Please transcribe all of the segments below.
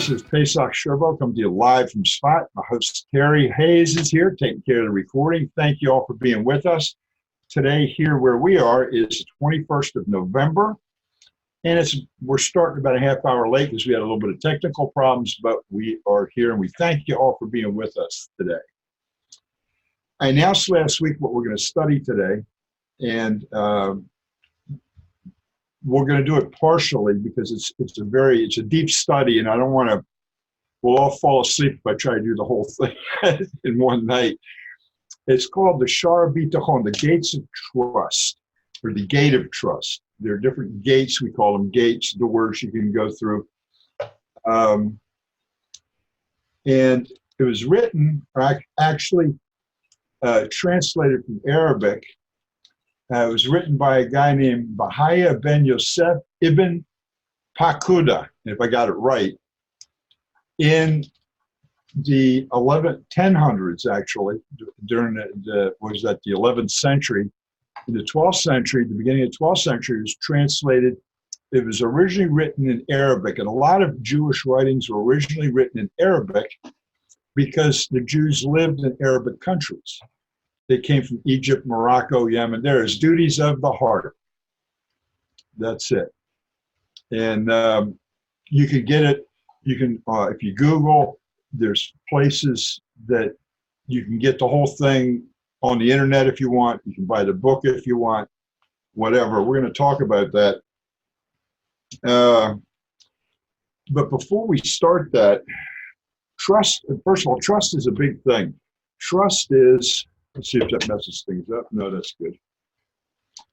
This is Pesach Sherbo coming to you live from Spot. My host Terry Hayes is here taking care of the recording. Thank you all for being with us. Today here where we are is the 21st of November. And we're starting about a half hour late because we had a little bit of technical problems, but we are here and we thank you all for being with us today. I announced last week what we're going to study today, and we're going to do it partially because it's a deep study, and I don't want to. We'll all fall asleep if I try to do the whole thing in one night. It's called the Shar Bitachon, the Gates of Trust, or the Gate of Trust. There are different gates. We call them gates, doors you can go through. And it was written, actually translated from Arabic. It was written by a guy named Bahaya ben Yosef ibn Pakuda, if I got it right, in the 1000s, actually, during the 11th century. In the 12th century, the beginning of the 12th century, it was translated. It was originally written in Arabic, and a lot of Jewish writings were originally written in Arabic because the Jews lived in Arabic countries. They came from Egypt, Morocco, Yemen. There is duties of the heart. That's it. And you can get it. You can, if you Google, there's places that you can get the whole thing on the internet if you want. You can buy the book if you want, whatever. We're going to talk about that. But before we start that, trust, first of all, trust is a big thing. Trust is, let's see if that messes things up. No, that's good.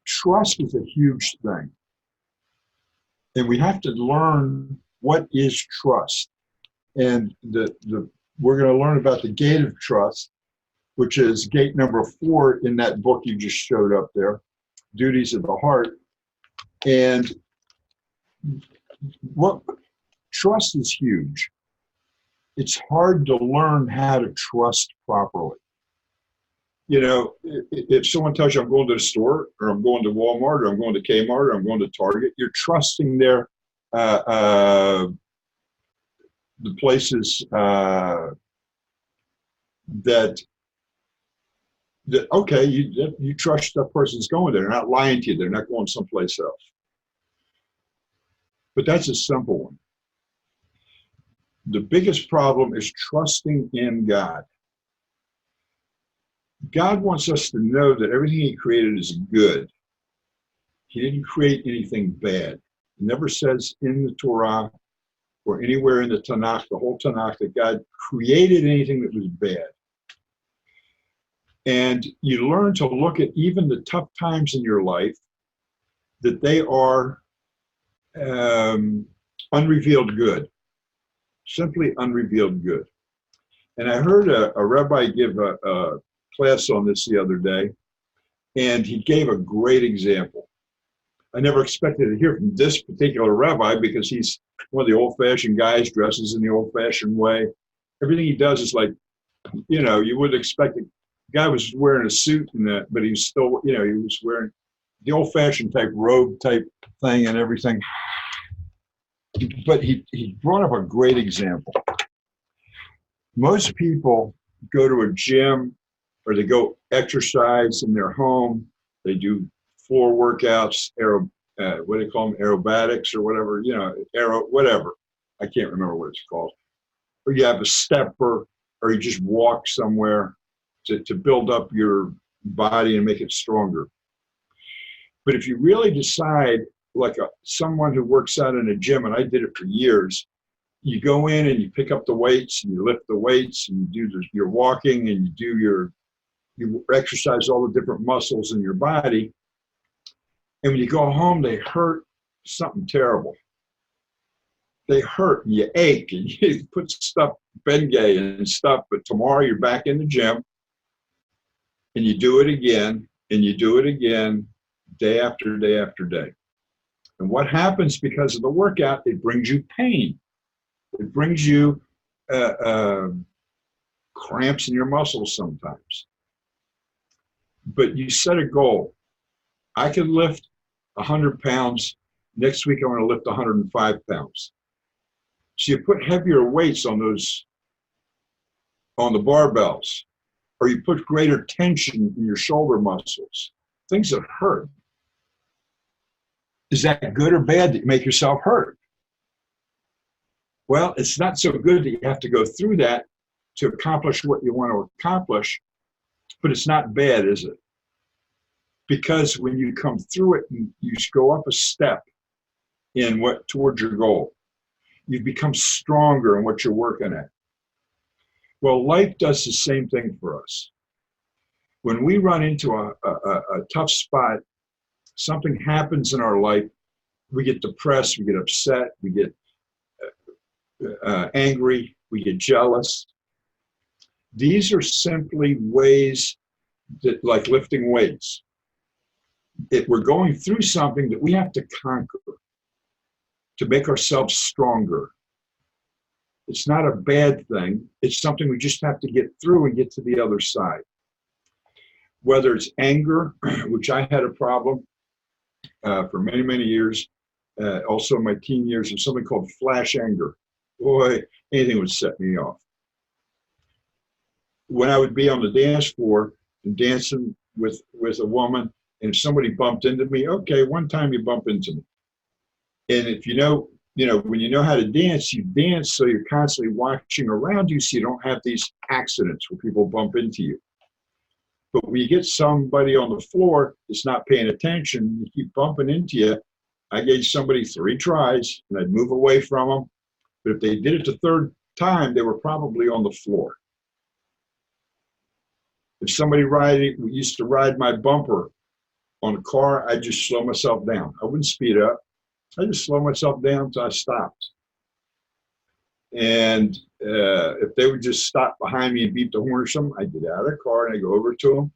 Trust is a huge thing. And we have to learn what is trust. And we're going to learn about the gate of trust, which is gate number 4 in that book you just showed up there, Duties of the Heart. And what trust is huge. It's hard to learn how to trust properly. You know, if someone tells you I'm going to the store, or I'm going to Walmart, or I'm going to Kmart, or I'm going to Target, you're trusting their the places that okay, you trust that person's going there. They're not lying to you. They're not going someplace else. But that's a simple one. The biggest problem is trusting in God. God wants us to know that everything he created is good. He didn't create anything bad. It never says in the Torah or anywhere in the Tanakh, the whole Tanakh, that God created anything that was bad. And you learn to look at even the tough times in your life, that they are unrevealed good, simply unrevealed good. And I heard a rabbi give a class on this the other day, and he gave a great example. I never expected to hear from this particular rabbi because he's one of the old-fashioned guys, dresses in the old-fashioned way. Everything he does is like, you know, you wouldn't expect it. The guy was wearing a suit, but he was still, you know, he was wearing the old-fashioned type robe type thing and everything. But he brought up a great example. Most people go to a gym or they go exercise in their home. They do floor workouts, what do you call them, aerobatics or whatever, you know, whatever. I can't remember what it's called. Or you have a stepper, or you just walk somewhere to build up your body and make it stronger. But if you really decide, like someone who works out in a gym, and I did it for years, you go in and you pick up the weights and you lift the weights and you do your walking and you exercise all the different muscles in your body. And when you go home, they hurt something terrible. They hurt and you ache and you put stuff, Bengay and stuff, but tomorrow you're back in the gym and you do it again and you do it again, day after day after day. And what happens because of the workout, it brings you pain. It brings you cramps in your muscles sometimes. But you set a goal. I can lift 100 pounds. Next week, I'm going to lift 105 pounds. So you put heavier weights on those, on the barbells, or you put greater tension in your shoulder muscles, things that hurt. Is that good or bad that you make yourself hurt? Well, it's not so good that you have to go through that to accomplish what you want to accomplish, but it's not bad, is it? Because when you come through it and you go up a step in what towards your goal, you become stronger in what you're working at. Well, life does the same thing for us. When we run into a tough spot, something happens in our life, we get depressed, we get upset, we get angry, we get jealous. These are simply ways that, like lifting weights, we're going through something that we have to conquer to make ourselves stronger. It's not a bad thing. It's something we just have to get through and get to the other side. Whether it's anger, which I had a problem for many, many years, also in my teen years, of something called flash anger. Boy, anything would set me off. When I would be on the dance floor and dancing with a woman, and if somebody bumped into me, okay, one time you bump into me. And if you know, when you know how to dance, you dance so you're constantly watching around you so you don't have these accidents where people bump into you. But when you get somebody on the floor that's not paying attention, you keep bumping into you. I gave somebody 3 tries, and I'd move away from them. But if they did it the third time, they were probably on the floor. If somebody used to ride my bumper on a car, I'd just slow myself down. I wouldn't speed up. I just slow myself down until I stopped. And if they would just stop behind me and beep the horn or something, I'd get out of the car and I'd go over to them,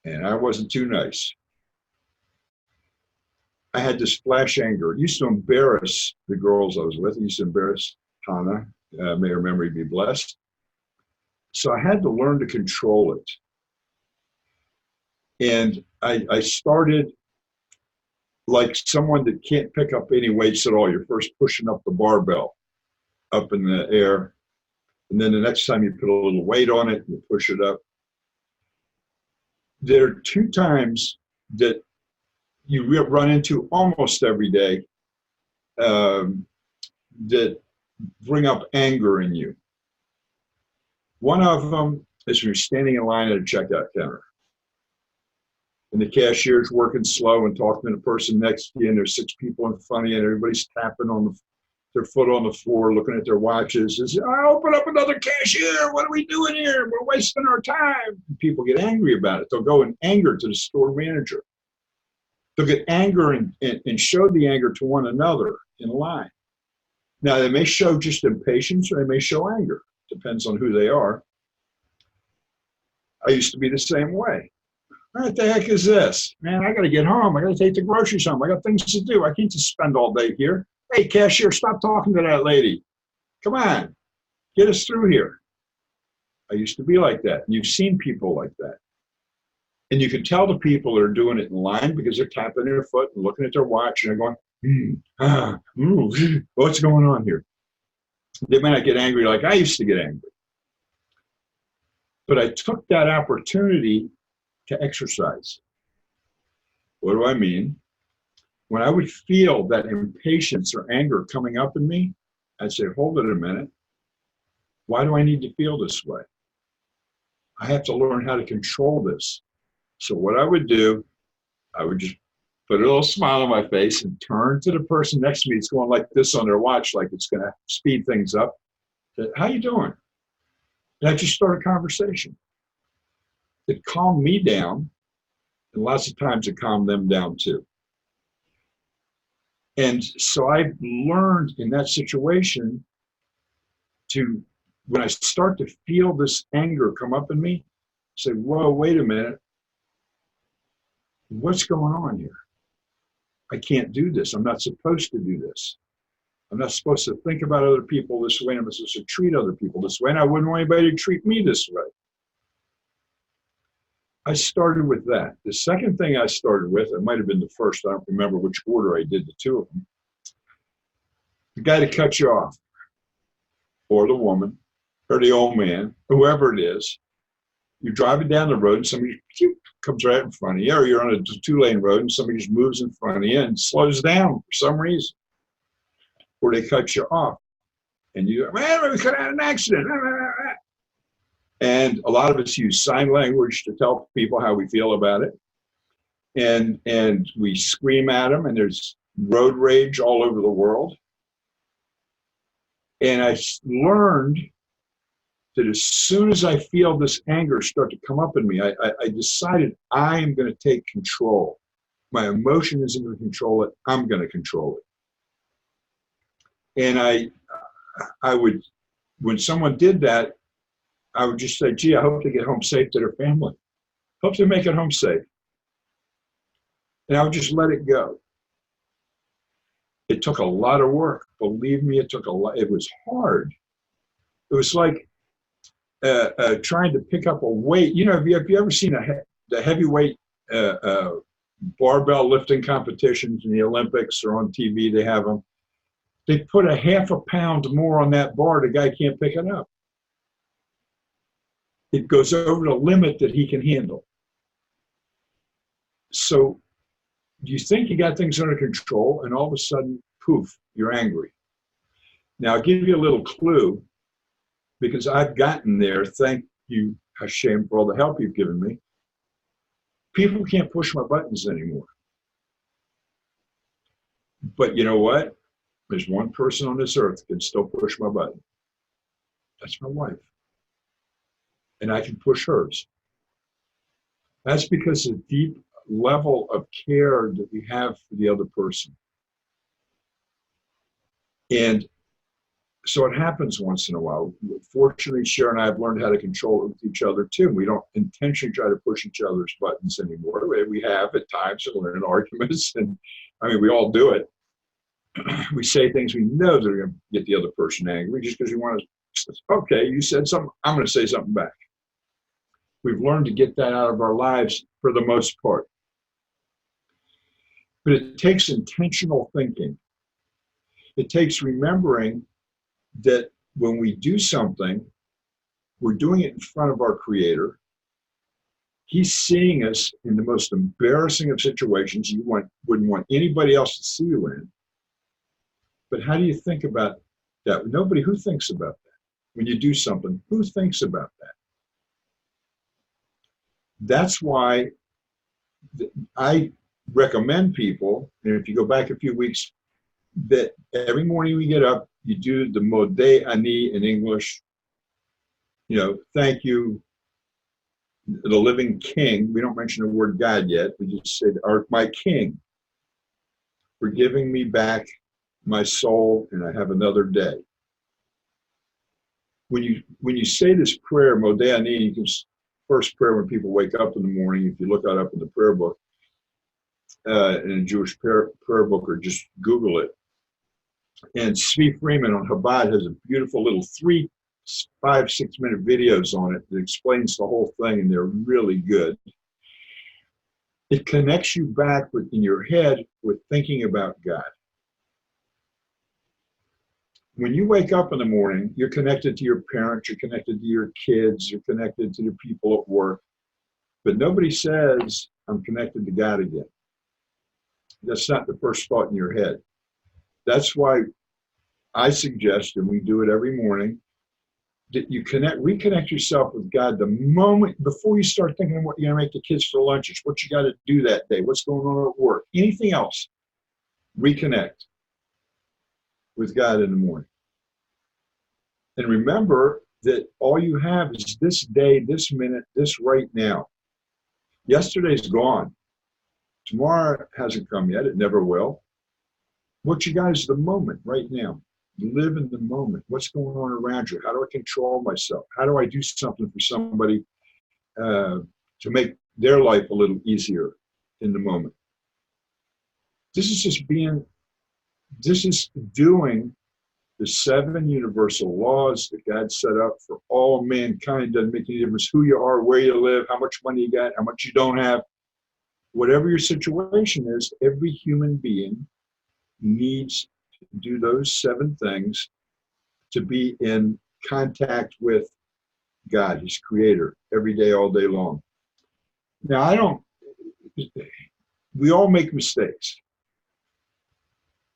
and I wasn't too nice. I had this flash anger. It used to embarrass the girls I was with. It used to embarrass Hannah, may her memory be blessed. So I had to learn to control it. And I started like someone that can't pick up any weights at all. You're first pushing up the barbell up in the air. And then the next time you put a little weight on it, you push it up. There are 2 times that you run into almost every day that bring up anger in you. One of them is when you're standing in line at a checkout counter, and the cashier's working slow and talking to the person next to you, and there's 6 people in front of you, and everybody's tapping on their foot on the floor, looking at their watches. Says, "I open up another cashier. What are we doing here? We're wasting our time." And people get angry about it. They'll go in anger to the store manager. They'll get anger and show the anger to one another in line. Now, they may show just impatience, or they may show anger. Depends on who they are. I used to be the same way. What the heck is this? Man, I got to get home. I got to take the groceries home. I got things to do. I can't just spend all day here. Hey, cashier, stop talking to that lady. Come on, get us through here. I used to be like that. And you've seen people like that. And you can tell the people that are doing it in line because they're tapping their foot and looking at their watch and they're going, what's going on here? They may not get angry like I used to get angry. But I took that opportunity to exercise. What do I mean? When I would feel that impatience or anger coming up in me, I'd say, hold it a minute. Why do I need to feel this way? I have to learn how to control this. So what I would do, I would just put a little smile on my face and turn to the person next to me. It's going like this on their watch, like it's going to speed things up. How you doing? And I just start a conversation. It calmed me down, and lots of times it calmed them down too. And so I've learned in that situation to, when I start to feel this anger come up in me, say, whoa, wait a minute. What's going on here? I can't do this. I'm not supposed to do this. I'm not supposed to think about other people this way. I'm supposed to treat other people this way. And I wouldn't want anybody to treat me this way. I started with that. The second thing I started with, it might have been the first, I don't remember which order I did the 2 of them. The guy to cut you off. or the woman or the old man, whoever it is. You're driving down the road and somebody comes right in front of you, or you're on a 2-lane road and somebody just moves in front of you and slows down for some reason, or they cut you off. And you go, man, we could have had an accident. And a lot of us use sign language to tell people how we feel about it. And we scream at them, and there's road rage all over the world. And I learned that as soon as I feel this anger start to come up in me, I decided I am going to take control. My emotion isn't going to control it. I'm going to control it. And I would, when someone did that, I would just say, gee, I hope they get home safe to their family. Hope they make it home safe. And I would just let it go. It took a lot of work. Believe me, it took a lot. It was hard. It was like trying to pick up a weight. You know, have you ever seen the heavyweight barbell lifting competitions in the Olympics or on TV? They have them. They put a half a pound more on that bar. The guy can't pick it up. It goes over the limit that he can handle. So you think you got things under control, and all of a sudden, poof, you're angry. Now, I'll give you a little clue, because I've gotten there. Thank you, Hashem, for all the help you've given me. People can't push my buttons anymore. But you know what? There's one person on this earth that can still push my button. That's my wife. And I can push hers. That's because of the deep level of care that we have for the other person. And so it happens once in a while. Fortunately, Sharon and I have learned how to control it with each other too. We don't intentionally try to push each other's buttons anymore. We have at times, and we're in arguments, and I mean, we all do it. We say things we know that are going to get the other person angry just because we want to, okay, you said something, I'm going to say something back. We've learned to get that out of our lives for the most part. But it takes intentional thinking. It takes remembering that when we do something, we're doing it in front of our Creator. He's seeing us in the most embarrassing of situations you wouldn't want anybody else to see you in. But how do you think about that? Nobody. Who thinks about that? When you do something, who thinks about that? That's why I recommend people, and if you go back a few weeks, that every morning we get up, you do the Modeh Ani in English. You know, thank you, the living King. We don't mention the word God yet. We just say, my King, for giving me back my soul, and I have another day. When you say this prayer, Modeh Ani, you can first prayer when people wake up in the morning. If you look that up in the prayer book, in a Jewish prayer book, or just Google it. And Svi Freeman on Chabad has a beautiful little 3, 5, 6 minute videos on it that explains the whole thing, and they're really good. It connects you back in your head with thinking about God. When you wake up in the morning, you're connected to your parents, you're connected to your kids, you're connected to the people at work. But nobody says, I'm connected to God again. That's not the first thought in your head. That's why I suggest, and we do it every morning, that you reconnect yourself with God the moment before you start thinking what you're going to make the kids for lunches, what you got to do that day, what's going on at work, anything else. Reconnect with God in the morning. And remember that all you have is this day, this minute, this right now. Yesterday's gone. Tomorrow hasn't come yet. It never will. What you got is the moment right now. Live in the moment. What's going on around you? How do I control myself? How do I do something for somebody to make their life a little easier in the moment? This is doing the 7 universal laws that God set up for all mankind. Doesn't make any difference who you are, where you live, how much money you got, how much you don't have. Whatever your situation is, every human being needs to do those 7 things to be in contact with God, his creator, every day, all day long. Now, we all make mistakes,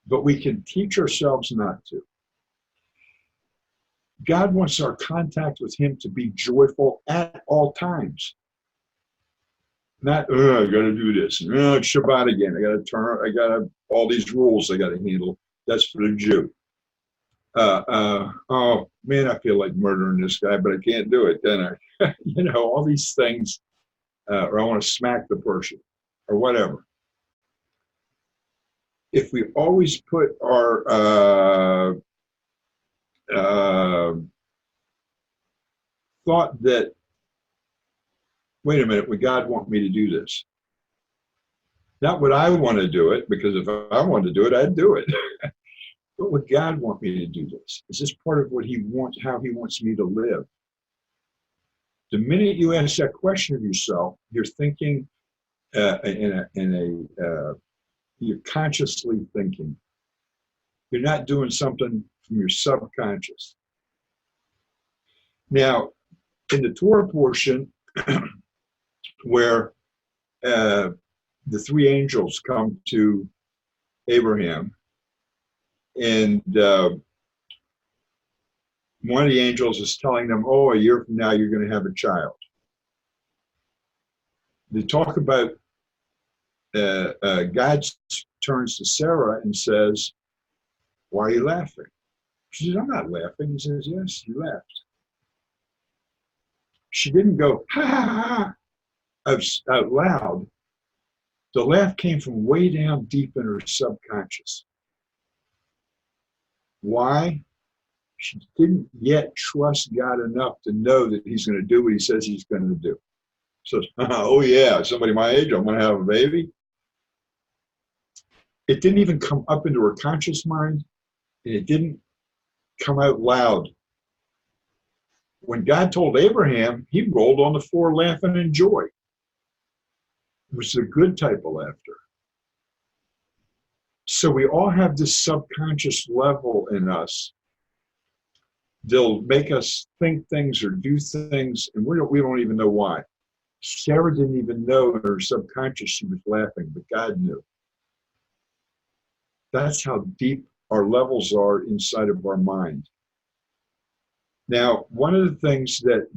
but we can teach ourselves not to. God wants our contact with him to be joyful at all times. Not, I got to do this. It's Shabbat again. I got to all these rules I got to handle. That's for the Jew. Oh man, I feel like murdering this guy, but I can't do it. Then all these things, or I want to smack the person, or whatever. If we always put our thought that, wait a minute, would God want me to do this? Not would I want to do it, because if I wanted to do it, I'd do it. But would God want me to do this? Is this part of what he wants, how he wants me to live? The minute you ask that question of yourself, you're thinking you're consciously thinking. You're not doing something from your subconscious. Now, in the Torah portion, where the three angels come to Abraham, and one of the angels is telling them, oh, a year from now, you're going to have a child. They talk about God turns to Sarah and says, why are you laughing? She says, I'm not laughing. He says, yes, you laughed. She didn't go, ha, ha, ha, out loud. The laugh came from way down deep in her subconscious. Why? She didn't yet trust God enough to know that he's going to do what he says he's going to do. So, oh yeah, somebody my age, I'm going to have a baby. It didn't even come up into her conscious mind, and it didn't come out loud. When God told Abraham, he rolled on the floor laughing in joy. It was a good type of laughter. So we all have this subconscious level in us. They'll make us think things or do things, and we don't even know why. Sarah didn't even know in her subconscious she was laughing, but God knew. That's how deep our levels are inside of our mind. Now, one of the things that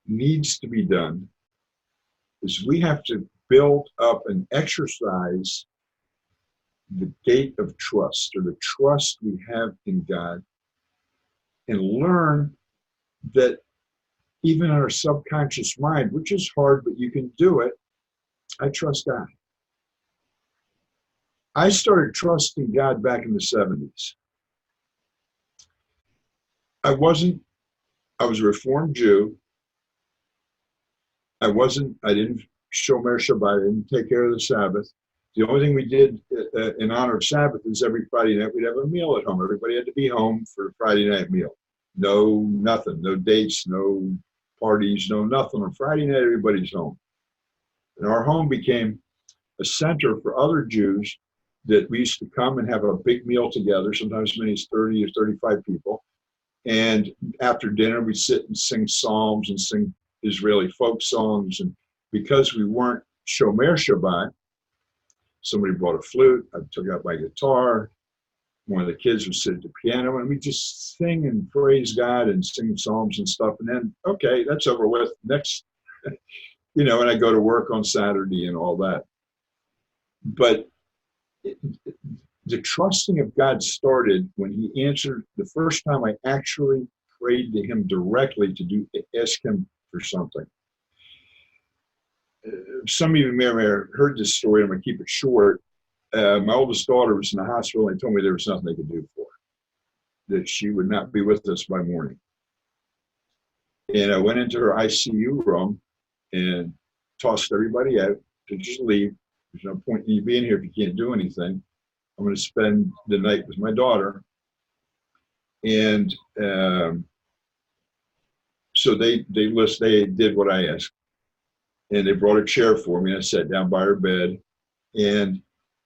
needs to be done is we have to build up and exercise the gate of trust, or the trust we have in God, and learn that even in our subconscious mind, which is hard, but you can do it, I trust God. I started trusting God back in the 70s. I was a Reformed Jew. I didn't shomer Shabbat, I didn't take care of the Sabbath. The only thing we did in honor of Sabbath is every Friday night we'd have a meal at home. Everybody had to be home for a Friday night meal. No, nothing, no dates, no parties, no nothing. On Friday night, everybody's home. And our home became a center for other Jews that we used to come and have a big meal together, sometimes as many as 30 or 35 people. And after dinner, we'd sit and sing psalms and sing Israeli folk songs. And because we weren't shomer Shabbat, somebody brought a flute, I took out my guitar, one of the kids would sit at the piano, and we just sing and praise God and sing psalms and stuff. And then, okay, that's over with. Next, and I go to work on Saturday and all that. But the trusting of God started when he answered the first time I actually prayed to him directly to ask him for something. Some of you may have heard this story. I'm going to keep it short. My oldest daughter was in the hospital, and they told me there was nothing they could do for her, that she would not be with us by morning. And I went into her ICU room and tossed everybody out to just leave. There's no point in you being here if you can't do anything. I'm going to spend the night with my daughter. And so they did what I asked. And they brought a chair for me. I sat down by her bed. And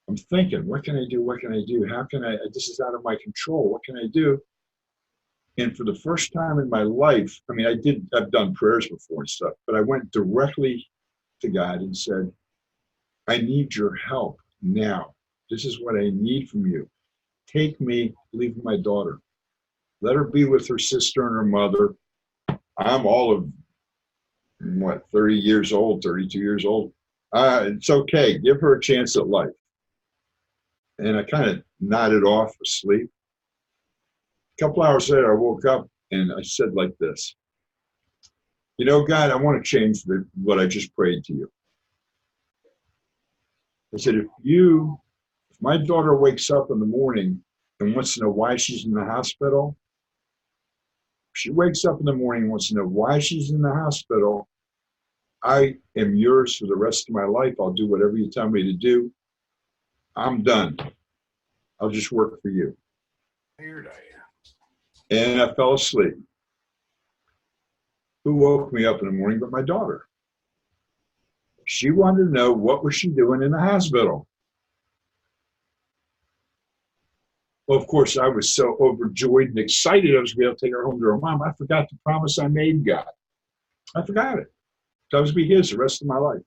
I'm thinking, what can I do? What can I do? How can I? This is out of my control. What can I do? And for the first time in my life, I mean, I've done prayers before and stuff, but I went directly to God and said, I need your help now. This is what I need from you. Take me, leave my daughter. Let her be with her sister and her mother. I'm all of, 30 years old, 32 years old. It's okay. Give her a chance at life. And I kind of nodded off asleep. A couple hours later, I woke up and I said like this, you know, God, I want to change what I just prayed to you. I said, if my daughter wakes up in the morning and wants to know why she's in the hospital, if she wakes up in the morning and wants to know why she's in the hospital, I am yours for the rest of my life. I'll do whatever you tell me to do. I'm done. I'll just work for you. Tired I am. And I fell asleep. Who woke me up in the morning but my daughter? She wanted to know what was she doing in the hospital. Well, of course, I was so overjoyed and excited I was going to be able to take her home to her mom. I forgot the promise I made God. I forgot it. So I was going to be his the rest of my life.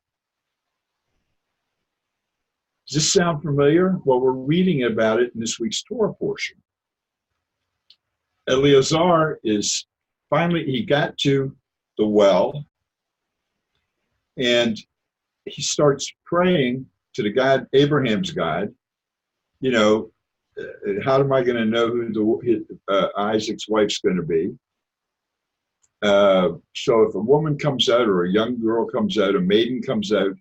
Does this sound familiar? Well, we're reading about it in this week's Torah portion. Eleazar he got to the well and he starts praying to the God, Abraham's God, you know, how am I going to know who Isaac's wife's going to be? So if a woman comes out or a young girl comes out, a maiden comes out,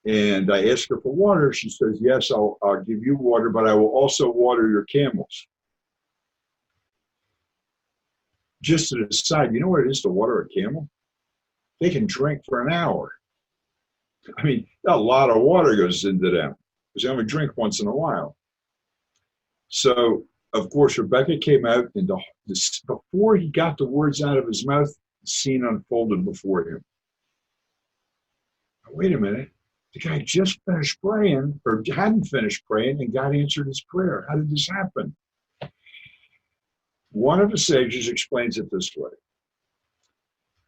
and I ask her for water, she says, yes, I'll give you water, but I will also water your camels. Just to the side, you know what it is to water a camel? They can drink for an hour. I mean, a lot of water goes into them because they only drink once in a while. So, of course, Rebecca came out, and before he got the words out of his mouth, the scene unfolded before him. Now, wait a minute. The guy just finished praying, or hadn't finished praying, and God answered his prayer. How did this happen? One of the sages explains it this way.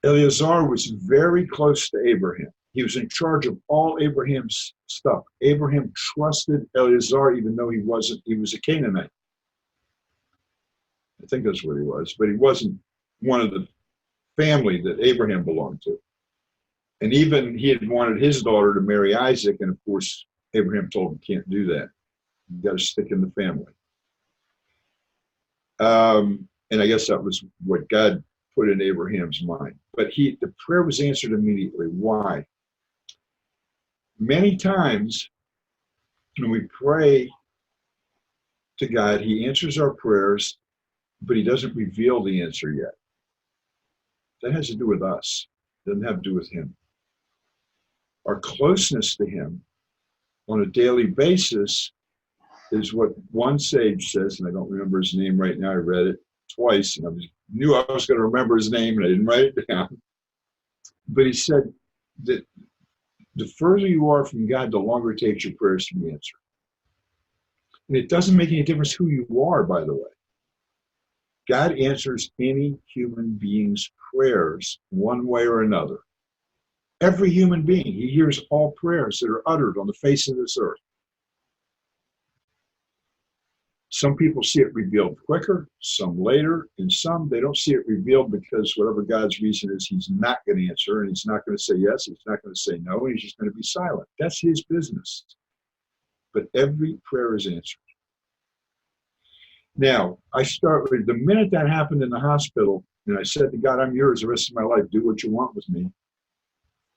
Eleazar was very close to Abraham. He was in charge of all Abraham's stuff. Abraham trusted Eleazar even though he was a Canaanite. I think that's what he was, but he wasn't one of the family that Abraham belonged to. And even he had wanted his daughter to marry Isaac, and of course, Abraham told him, can't do that. You got to stick in the family. And I guess that was what God put in Abraham's mind. But the prayer was answered immediately. Why? Many times when we pray to God, he answers our prayers, but he doesn't reveal the answer yet. That has to do with us. It doesn't have to do with him. Our closeness to him on a daily basis is what one sage says, and I don't remember his name right now. I read it twice, and I knew I was going to remember his name, and I didn't write it down. But he said that the further you are from God, the longer it takes your prayers to be answered. And it doesn't make any difference who you are, by the way. God answers any human being's prayers one way or another. Every human being, he hears all prayers that are uttered on the face of this earth. Some people see it revealed quicker, some later, and some they don't see it revealed because whatever God's reason is, he's not going to answer, and he's not going to say yes, he's not going to say no, and he's just going to be silent. That's his business. But every prayer is answered. Now, I start with the minute that happened in the hospital, and I said to God, I'm yours the rest of my life, do what you want with me.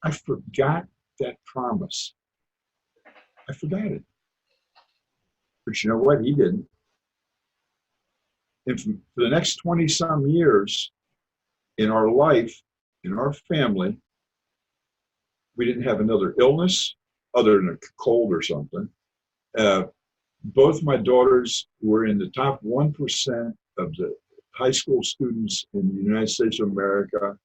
I forgot that promise. I forgot it. But you know what? He didn't. And for the next 20-some years in our life, in our family, we didn't have another illness other than a cold or something. Both my daughters were in the top 1% of the high school students in the United States of America.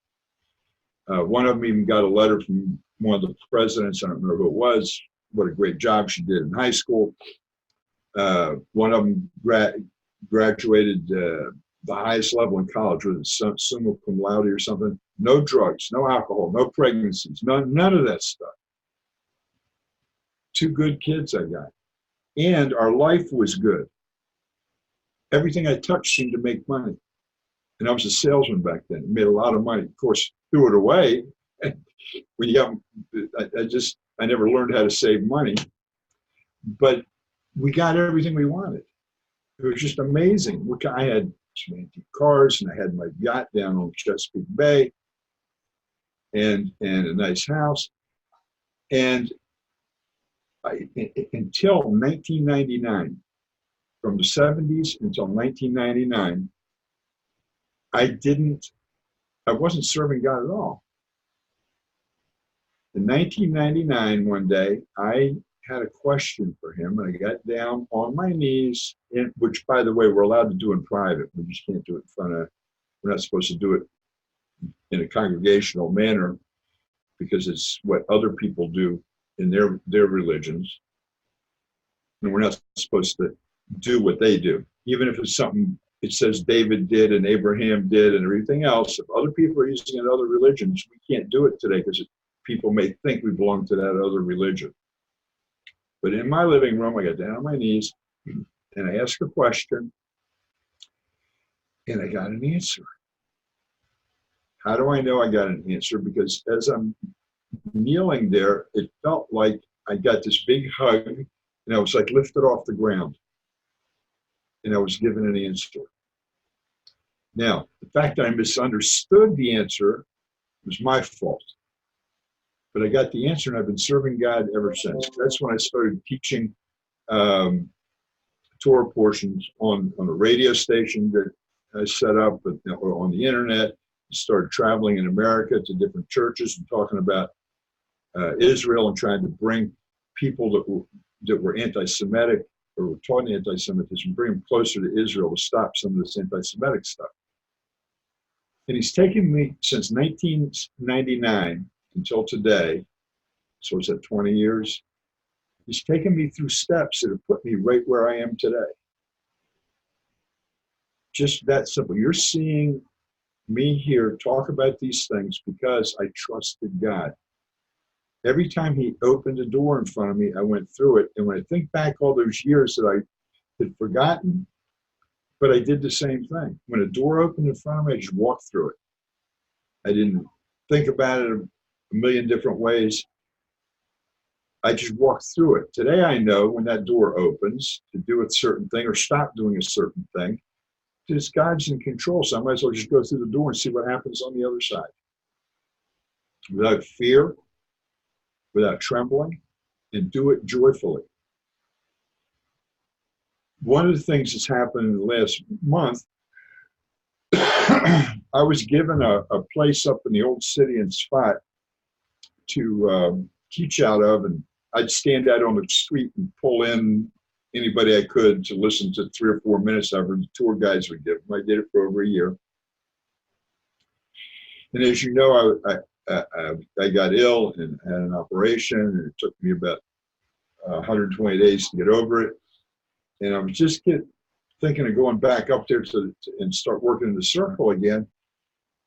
One of them even got a letter from one of the presidents. I don't remember who it was. What a great job she did in high school. One of them graduated the highest level in college, whether it's summa cum laude or something. No drugs, no alcohol, no pregnancies, none of that stuff. 2 good kids I got. And our life was good. Everything I touched seemed to make money. And I was a salesman back then. I made a lot of money. Of course, threw it away. When you got, I never learned how to save money. But we got everything we wanted. It was just amazing. I had some antique cars, and I had my yacht down on Chesapeake Bay, and a nice house. And until 1999, from the 70s until 1999, I wasn't serving God at all. In 1999, one day, I had a question for him, and I got down on my knees, which, by the way, we're allowed to do in private. We just can't do it in front of, we're not supposed to do it in a congregational manner because it's what other people do in their religions. And we're not supposed to do what they do. Even if it's something it says David did and Abraham did and everything else, if other people are using it in other religions, we can't do it today because people may think we belong to that other religion. But in my living room, I got down on my knees and I asked a question and I got an answer. How do I know I got an answer? Because as I'm kneeling there, it felt like I got this big hug and I was like lifted off the ground. And I was given an answer. Now, the fact that I misunderstood the answer was my fault. But I got the answer, and I've been serving God ever since. That's when I started teaching Torah portions on a radio station that I set up, or on the internet. I started traveling in America to different churches and talking about Israel and trying to bring people that were anti-Semitic or were taught anti-Semitism, bring them closer to Israel to stop some of this anti-Semitic stuff. And he's taken me since 1999 until today, so it's at 20 years, he's taken me through steps that have put me right where I am today. Just that simple. You're seeing me here talk about these things because I trusted God. Every time he opened a door in front of me, I went through it. And when I think back all those years that I had forgotten, but I did the same thing. When a door opened in front of me, I just walked through it. I didn't think about it a million different ways. I just walked through it. Today I know when that door opens to do a certain thing or stop doing a certain thing, because God's in control. So I might as well just go through the door and see what happens on the other side. Without fear, without trembling, and do it joyfully. One of the things that's happened in the last month, I was given a place up in the old city and spot to teach out of, and I'd stand out on the street and pull in anybody I could to listen to 3 or 4 minutes of the tour guides would give them. I did it for over a year. And as you know, I got ill and had an operation, and it took me about 120 days to get over it. And I was just thinking of going back up there and start working in the circle again.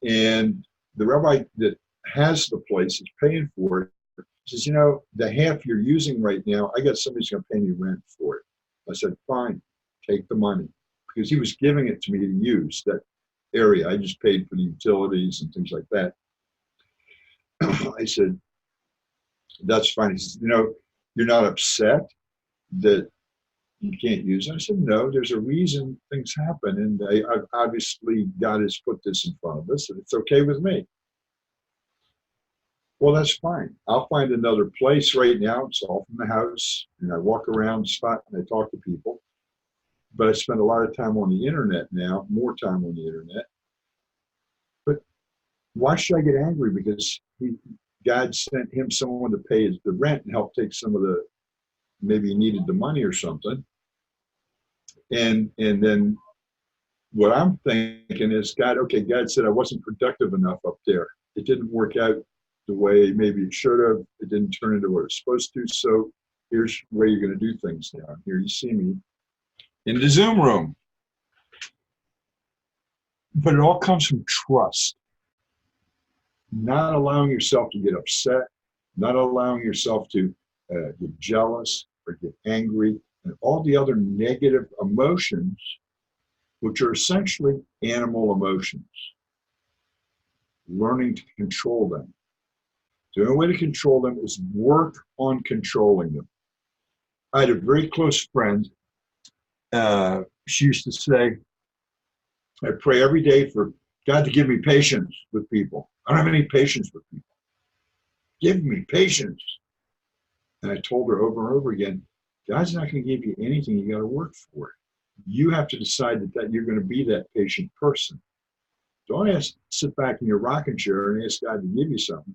And the rabbi that has the place is paying for it. He says, the half you're using right now, I got somebody's going to pay me rent for it. I said, fine, take the money. Because he was giving it to me to use, that area. I just paid for the utilities and things like that. I said, that's fine. He says, you're not upset that you can't use it? I said, no, there's a reason things happen. And obviously God has put this in front of us, and it's okay with me. Well, that's fine. I'll find another place right now. It's off in the house, and I walk around the spot and I talk to people. But I spend a lot of time on the internet now, more time on the internet. But why should I get angry? Because God sent him someone to pay the rent and help take some of maybe he needed the money or something. And then what I'm thinking is, God said I wasn't productive enough up there. It didn't work out the way maybe it should have. It didn't turn into what it's supposed to. So here's where you're going to do things now. Here you see me in the Zoom room. But it all comes from trust. Not allowing yourself to get upset, not allowing yourself to get jealous or get angry, and all the other negative emotions, which are essentially animal emotions. Learning to control them. The only way to control them is work on controlling them. I had a very close friend. She used to say, I pray every day for God to give me patience with people. I don't have any patience with people. Give me patience. And I told her over and over again, God's not going to give you anything. You got to work for it. You have to decide that you're going to be that patient person. Don't sit back in your rocking chair and ask God to give you something,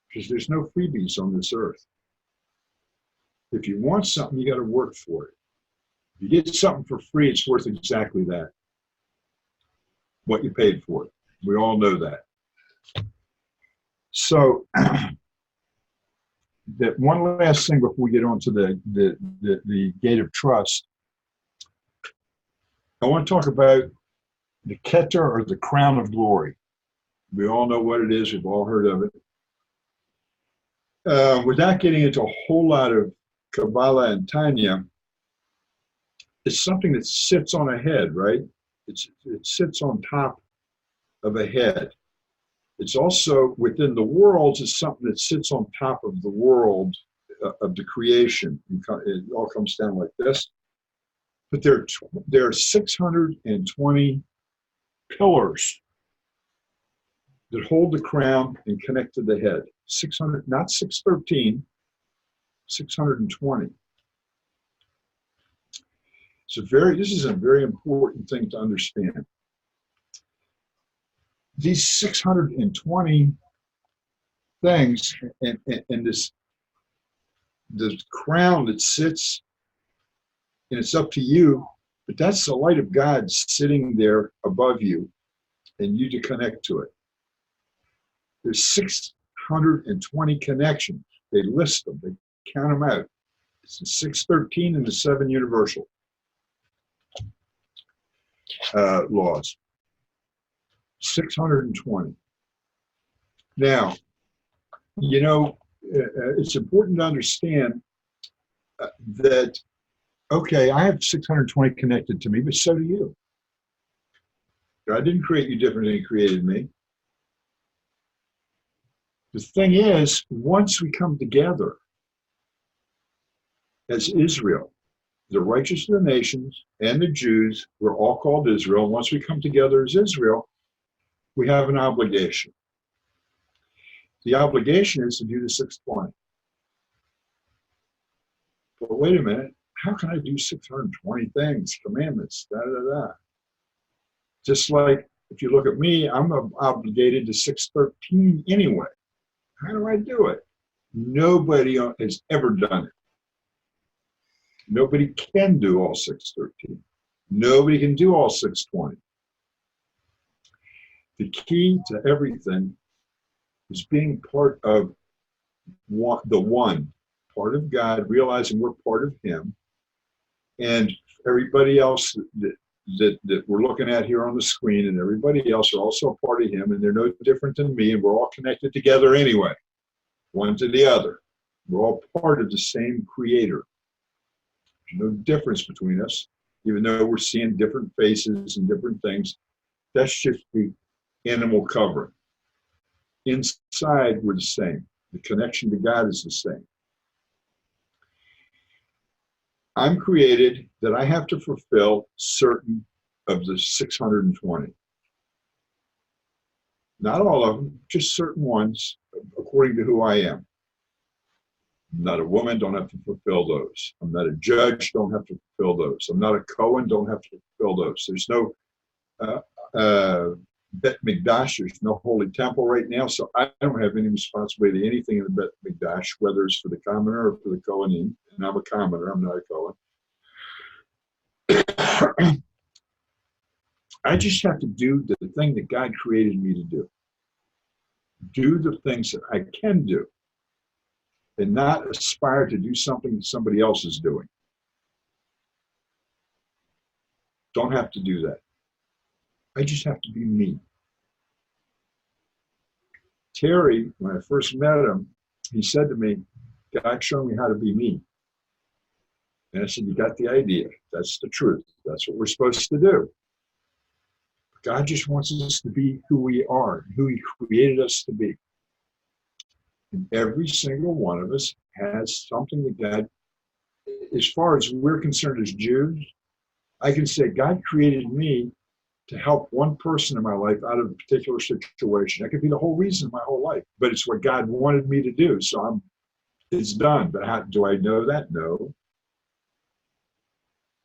because there's no freebies on this earth. If you want something, you got to work for it. If you get something for free, it's worth exactly that, what you paid for it. We all know that. So that one last thing before we get on to the gate of trust, I want to talk about the Keter, or the crown of glory. We all know what it is. We've all heard of it. Without getting into a whole lot of Kabbalah and Tanya, it's something that sits on a head, right? It sits on top of a head. It's also within the worlds. It's something that sits on top of the world of the creation. It all comes down like this. But there are 620 pillars that hold the crown and connect to the head. 600, not 613, 620. This is a very important thing to understand. These 620 things and the crown that sits, and it's up to you, but that's the light of God sitting there above you, and you to connect to it. There's 620 connections. They list them. They count them out. It's the 613 and the 7 universal laws. 620. Now, it's important to understand that, okay, I have 620 connected to me, but so do you. God didn't create you different than He created me. The thing is, once we come together as Israel, the righteous of the nations and the Jews, we're all called Israel. Once we come together as Israel, we have an obligation. The obligation is to do the 620. But wait a minute, how can I do 620 things, commandments, da-da-da? Just like if you look at me, I'm obligated to 613 anyway. How do I do it? Nobody has ever done it. Nobody can do all 613. Nobody can do all 620. The key to everything is being part of the one, part of God, realizing we're part of Him, and everybody else that we're looking at here on the screen, and everybody else are also a part of Him, and they're no different than me, and we're all connected together anyway, one to the other. We're all part of the same Creator. There's no difference between us, even though we're seeing different faces and different things. That's just the animal covering. Inside, we're the same. The connection to God is the same. I'm created that I have to fulfill certain of the 620. Not all of them, just certain ones, according to who I am. I'm not a woman, don't have to fulfill those. I'm not a judge, don't have to fulfill those. I'm not a Cohen, don't have to fulfill those. There's no Bet Mikdash, there's no holy temple right now, so I don't have any responsibility to anything in the Bet Mikdash, whether it's for the commoner or for the Kohanim. And I'm a commoner, I'm not a Kohen. I just have to do the thing that God created me to do. Do the things that I can do, and not aspire to do something that somebody else is doing. Don't have to do that. I just have to be me. Terry, when I first met him, he said to me, God showed me how to be me. And I said, you got the idea. That's the truth. That's what we're supposed to do. God just wants us to be who we are, who he created us to be. And every single one of us has something that God, as far as we're concerned as Jews, I can say God created me to help one person in my life out of a particular situation. That could be the whole reason of my whole life, but it's what God wanted me to do. So it's done. But how do I know that? No.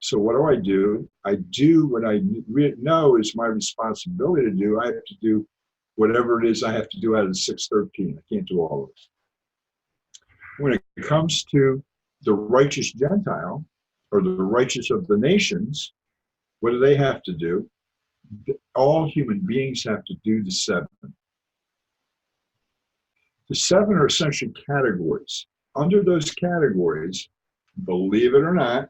So what do? I do what I know is my responsibility to do. I have to do whatever it is I have to do out of the 613. I can't do all of it. When it comes to the righteous Gentile or the righteous of the nations, what do they have to do? All human beings have to do the 7. The 7 are essentially categories. Under those categories, believe it or not,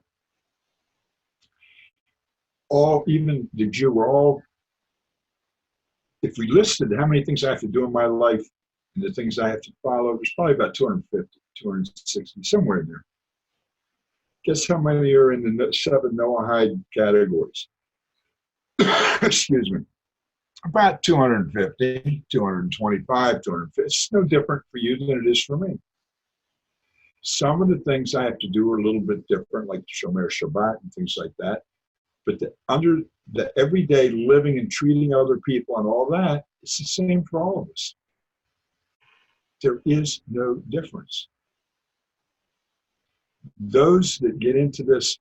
even the Jew, we're all, if we listed how many things I have to do in my life and the things I have to follow, there's probably about 250, 260, somewhere in there. Guess how many are in the 7 Noahide categories? Excuse me. About 250, 225, 250. It's no different for you than it is for me. Some of the things I have to do are a little bit different, like Shomer Shabbat and things like that. But under the everyday living and treating other people and all that, it's the same for all of us. There is no difference. Those that get into this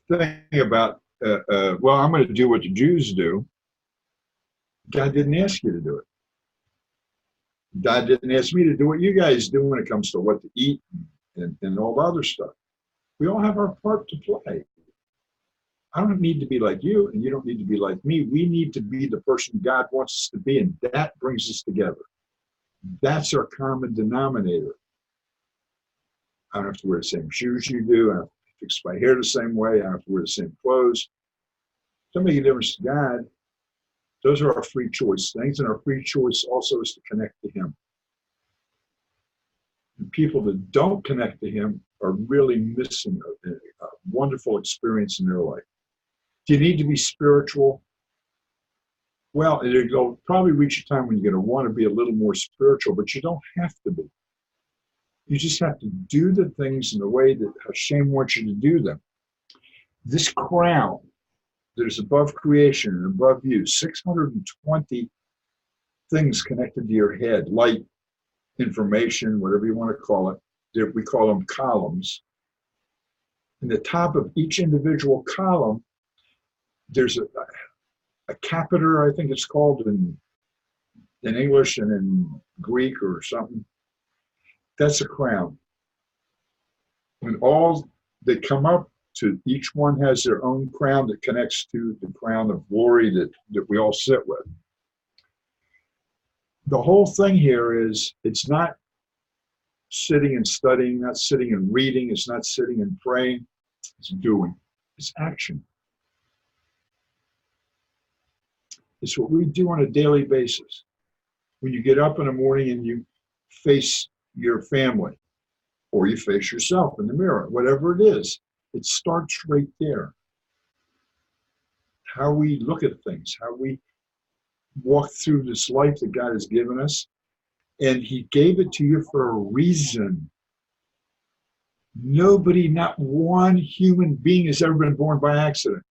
thing about, well, I'm going to do what the Jews do, God didn't ask you to do it. God didn't ask me to do what you guys do when it comes to what to eat and all the other stuff. We all have our part to play. I don't need to be like you, and you don't need to be like me. We need to be the person God wants us to be, and that brings us together. That's our common denominator. I don't have to wear the same shoes you do. I don't have to fix my hair the same way. I don't have to wear the same clothes. Doesn't make a difference to God. Those are our free choice things, and our free choice also is to connect to him. And people that don't connect to him are really missing a wonderful experience in their life. Do you need to be spiritual? Well, it'll probably reach a time when you're going to want to be a little more spiritual, but you don't have to be. You just have to do the things in the way that Hashem wants you to do them. This crown that is above creation and above you, 620 things connected to your head, light, information, whatever you want to call it. We call them columns. In the top of each individual column, there's a capator, I think it's called in English and in Greek or something. That's a crown. When all they come up to, each one has their own crown that connects to the crown of glory that we all sit with. The whole thing here is, it's not sitting and studying, not sitting and reading, it's not sitting and praying, it's doing, it's action. It's what we do on a daily basis. When you get up in the morning and you face your family, or you face yourself in the mirror, whatever it is, it starts right there. How we look at things, how we walk through this life that God has given us, and he gave it to you for a reason. Nobody, not one human being has ever been born by accident.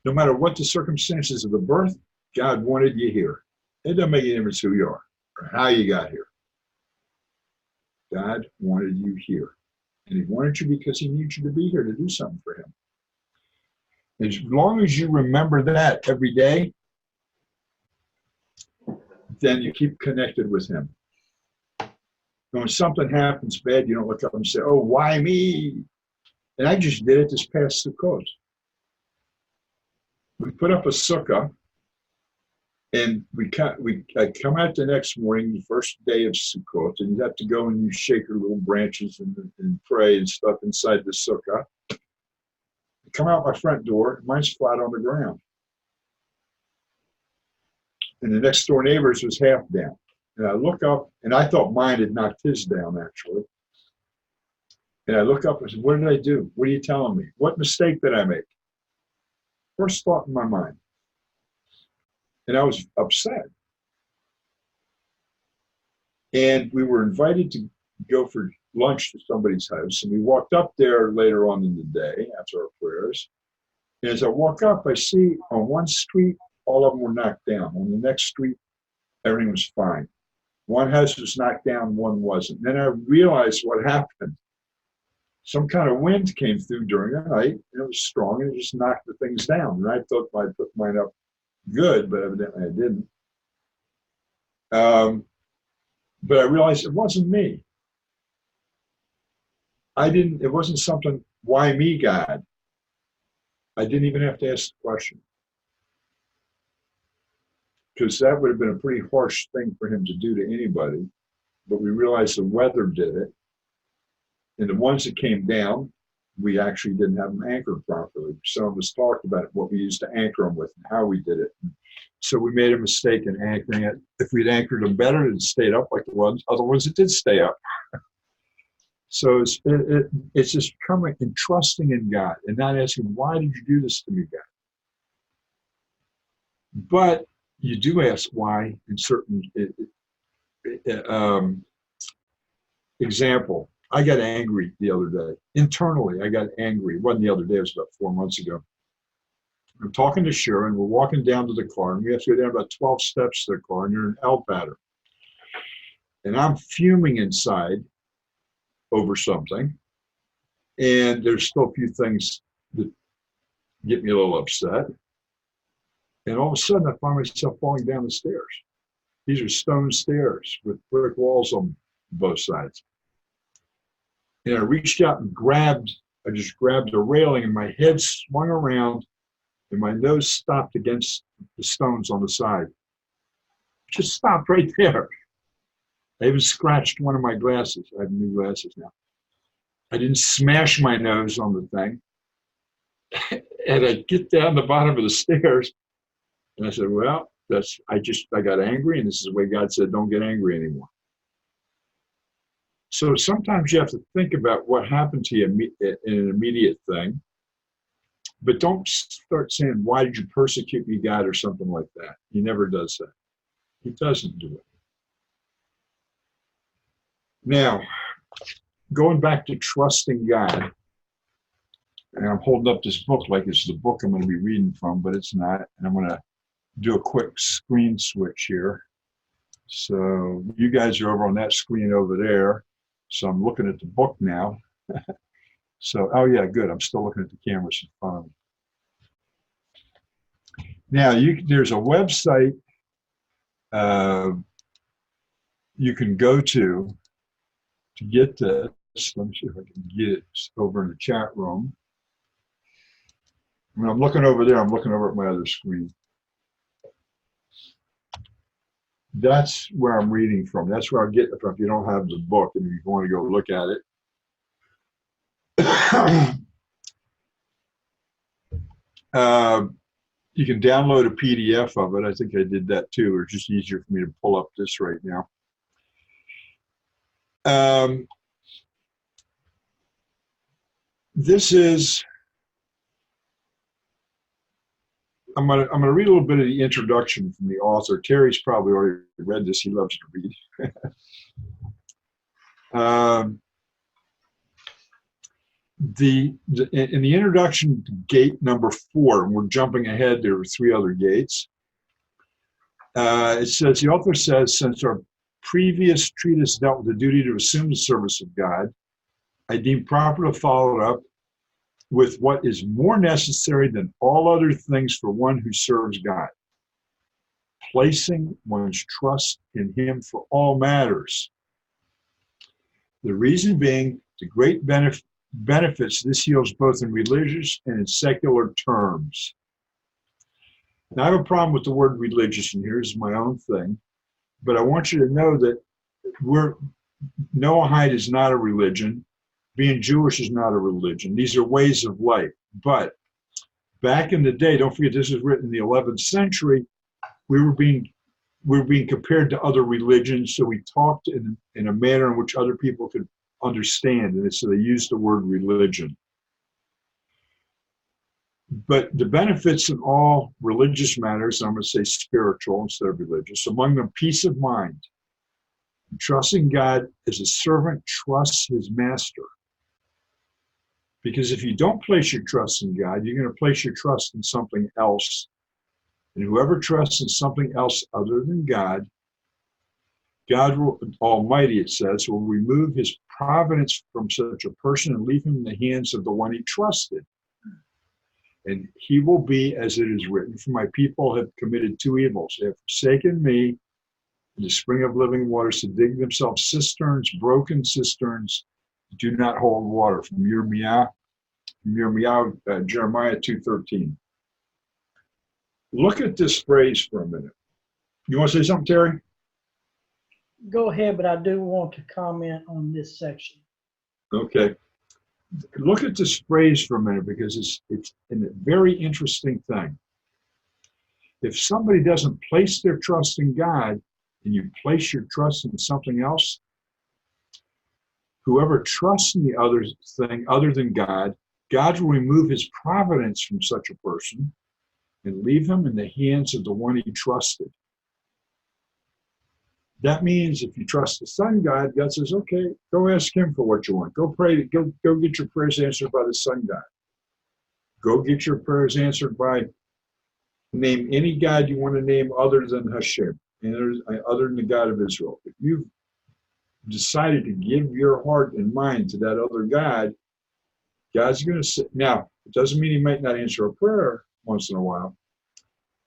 No matter what the circumstances of the birth, God wanted you here. It doesn't make any difference who you are or how you got here. God wanted you here. And he wanted you because he needs you to be here to do something for him. As long as you remember that every day, then you keep connected with him. When something happens bad, you don't look up and say, oh, why me? And I just did it this past Sukkot. We put up a sukkah, and I come out the next morning, the first day of Sukkot, and you have to go and you shake your little branches and pray and stuff inside the sukkah. come out my front door, mine's flat on the ground. And the next door neighbor's was half down. And I look up, and I thought mine had knocked his down, actually. And I look up and said, what did I do? What are you telling me? What mistake did I make? First thought in my mind. And I was upset. And we were invited to go for lunch to somebody's house. And we walked up there later on in the day after our prayers. And as I walk up, I see on one street, all of them were knocked down. On the next street, everything was fine. One house was knocked down, one wasn't. Then I realized what happened. Some kind of wind came through during the night, and it was strong, and it just knocked the things down. And I thought I'd put mine up good, but evidently I didn't. But I realized it wasn't me. It wasn't something, why me, God? I didn't even have to ask the question. Because that would have been a pretty harsh thing for him to do to anybody. But we realized the weather did it. And the ones that came down, we actually didn't have them anchored properly. Some of us talked about what we used to anchor them with and how we did it. So we made a mistake in anchoring it. If we'd anchored them better, it stayed up like the ones, other ones it did stay up. So it's just coming and trusting in God and not asking, why did you do this to me, God? But you do ask why in certain example. I got angry the other day. Internally, I got angry. It wasn't the other day, it was about 4 months ago. I'm talking to Sharon. We're walking down to the car, and we have to go down about 12 steps to the car, and you're in L pattern. And I'm fuming inside over something. And there's still a few things that get me a little upset. And all of a sudden, I find myself falling down the stairs. These are stone stairs with brick walls on both sides. And I reached out and I just grabbed a railing, and my head swung around, and my nose stopped against the stones on the side. Just stopped right there. I even scratched one of my glasses. I have new glasses now. I didn't smash my nose on the thing. And I get down the bottom of the stairs, and I said, well, I got angry, and this is the way God said, don't get angry anymore. So sometimes you have to think about what happened to you in an immediate thing, but don't start saying, why did you persecute me, God, or something like that. He never does that. He doesn't do it. Now, going back to trusting God, and I'm holding up this book like it's the book I'm going to be reading from, but it's not, and I'm going to do a quick screen switch here. So you guys are over on that screen over there. So I'm looking at the book now. So, oh yeah, good. I'm still looking at the cameras in front of me. Now, there's a website you can go to get this. Let me see if I can get it over in the chat room. When I'm looking over there, I'm looking over at my other screen. That's where I'm reading from. That's where I get it from if you don't have the book and you want to go look at it. You can download a PDF of it. I think I did that too. It's just easier for me to pull up this right now. This is, I'm gonna read a little bit of the introduction from the author. Terry's probably already read this. He loves to read. In the introduction to gate number 4, and we're jumping ahead, there are 3 other gates. It says, the author says, since our previous treatise dealt with the duty to assume the service of God, I deem proper to follow it up with what is more necessary than all other things for one who serves God, placing one's trust in him for all matters. The reason being the great benefits this yields both in religious and in secular terms. Now, I have a problem with the word religious, and here's my own thing, but I want you to know that Noahide is not a religion. Being Jewish is not a religion. These are ways of life. But Back in the day, don't forget this was written in the 11th century, we were being compared to other religions, so we talked in a manner in which other people could understand, and so they used the word religion. But the benefits in all religious matters, I'm going to say spiritual instead of religious, among them peace of mind. Trusting God as a servant trusts his master. Because if you don't place your trust in God, you're going to place your trust in something else. And whoever trusts in something else other than God, God will, Almighty, it says, will remove his providence from such a person and leave him in the hands of the one he trusted. And he will be, as it is written, for my people have committed two evils. They have forsaken me in the spring of living waters to dig themselves cisterns, broken cisterns, do not hold water. From Jeremiah 2:13. Look at this phrase for a minute. You want to say something, Terry? Go ahead, but I do want to comment on this section. Okay. Look at this phrase for a minute, because it's a very interesting thing. If somebody doesn't place their trust in God and you place your trust in something else, whoever trusts in the other thing other than God, God will remove his providence from such a person and leave him in the hands of the one he trusted. That means if you trust the sun God, God says, okay, go ask him for what you want. Go pray, go get your prayers answered by the sun God. Go get your prayers answered by, name any God you want to name other than Hashem, and other than the God of Israel. If you've decided to give your heart and mind to that other God, God's going to say, now, it doesn't mean he might not answer a prayer once in a while,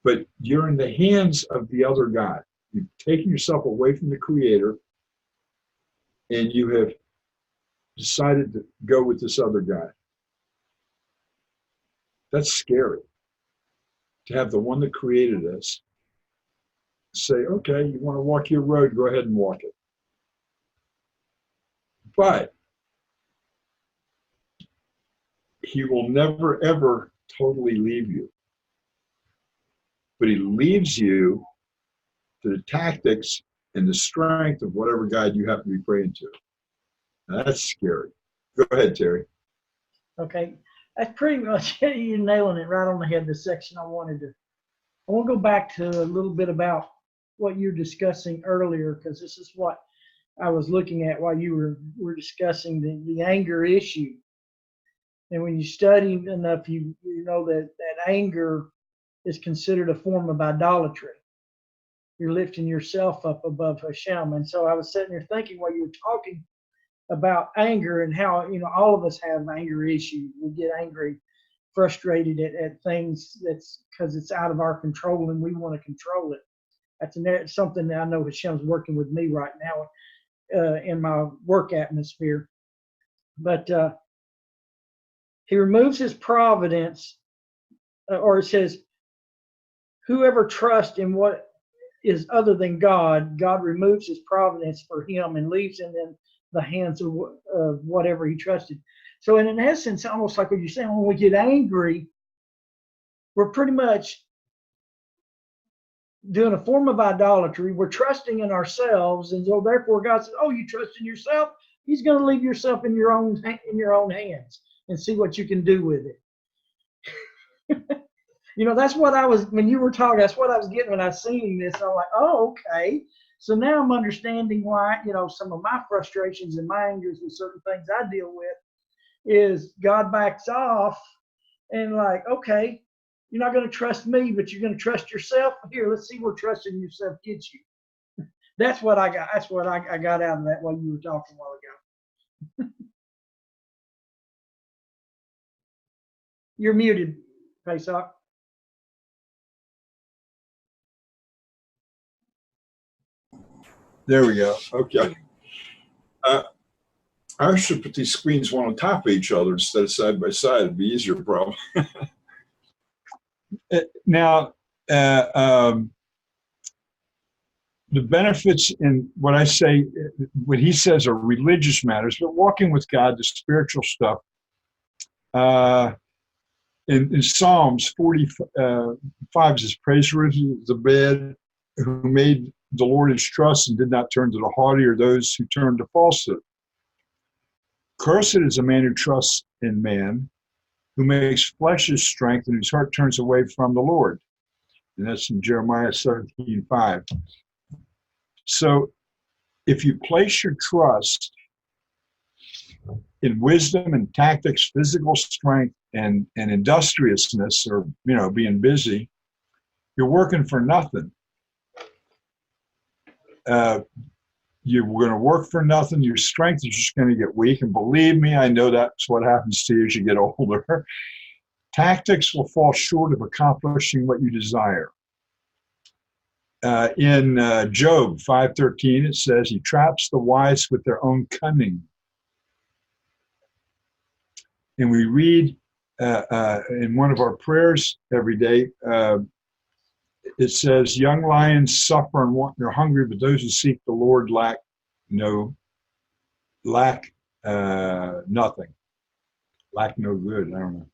but you're in the hands of the other God. You've taken yourself away from the Creator, and you have decided to go with this other guy. That's scary. To have the one that created us say, okay, you want to walk your road, go ahead and walk it. But he will never, ever totally leave you. But he leaves you to the tactics and the strength of whatever God you happen to be praying to. Now, that's scary. Go ahead, Terry. Okay. That's pretty much you're nailing it right on the head, the section I want to go back to a little bit about what you were discussing earlier, because this is what I was looking at while you were discussing the anger issue. And when you study enough, you know that anger is considered a form of idolatry. You're lifting yourself up above Hashem. And so I was sitting there thinking while you were talking about anger and how, all of us have anger issues. We get angry, frustrated at things that's because it's out of our control and we want to control it. That's something that I know Hashem's working with me right now in my work atmosphere. But he removes his providence, or it says, whoever trusts in what is other than God, God removes his providence for him and leaves him in the hands of whatever he trusted. So in essence, almost like what you're saying, when we get angry, we're pretty much doing a form of idolatry. We're trusting in ourselves, and so therefore God says, oh, you trust in yourself? He's going to leave yourself in your own hands and see what you can do with it. That's what I was, when you were talking, that's what I was getting when I seen this. I'm like, oh, okay. So now I'm understanding why, some of my frustrations and my angers with certain things I deal with is God backs off and like, okay, you're not going to trust me, but you're going to trust yourself. Here, let's see where trusting yourself gets you. That's what I got. That's what I got out of that while you were talking a while ago. You're muted, Pesach. There we go. Okay. I should put these screens one on top of each other instead of side by side. It'd be easier, probably. Now, the benefits in what I say, what he says are religious matters, but walking with God, the spiritual stuff, In Psalms 45 says, praise for the bed who made the Lord his trust and did not turn to the haughty or those who turn to falsehood. Cursed is a man who trusts in man, who makes flesh his strength and whose heart turns away from the Lord. And that's in Jeremiah 17:5. So if you place your trust in wisdom and tactics, physical strength, and industriousness, or being busy, you're working for nothing. You're going to work for nothing. Your strength is just going to get weak. And believe me, I know that's what happens to you as you get older. Tactics will fall short of accomplishing what you desire. In Job 5:13, it says, he traps the wise with their own cunning. And we read in one of our prayers every day, it says, young lions suffer and want, they're hungry, but those who seek the Lord lack nothing. Lack no good, I don't know.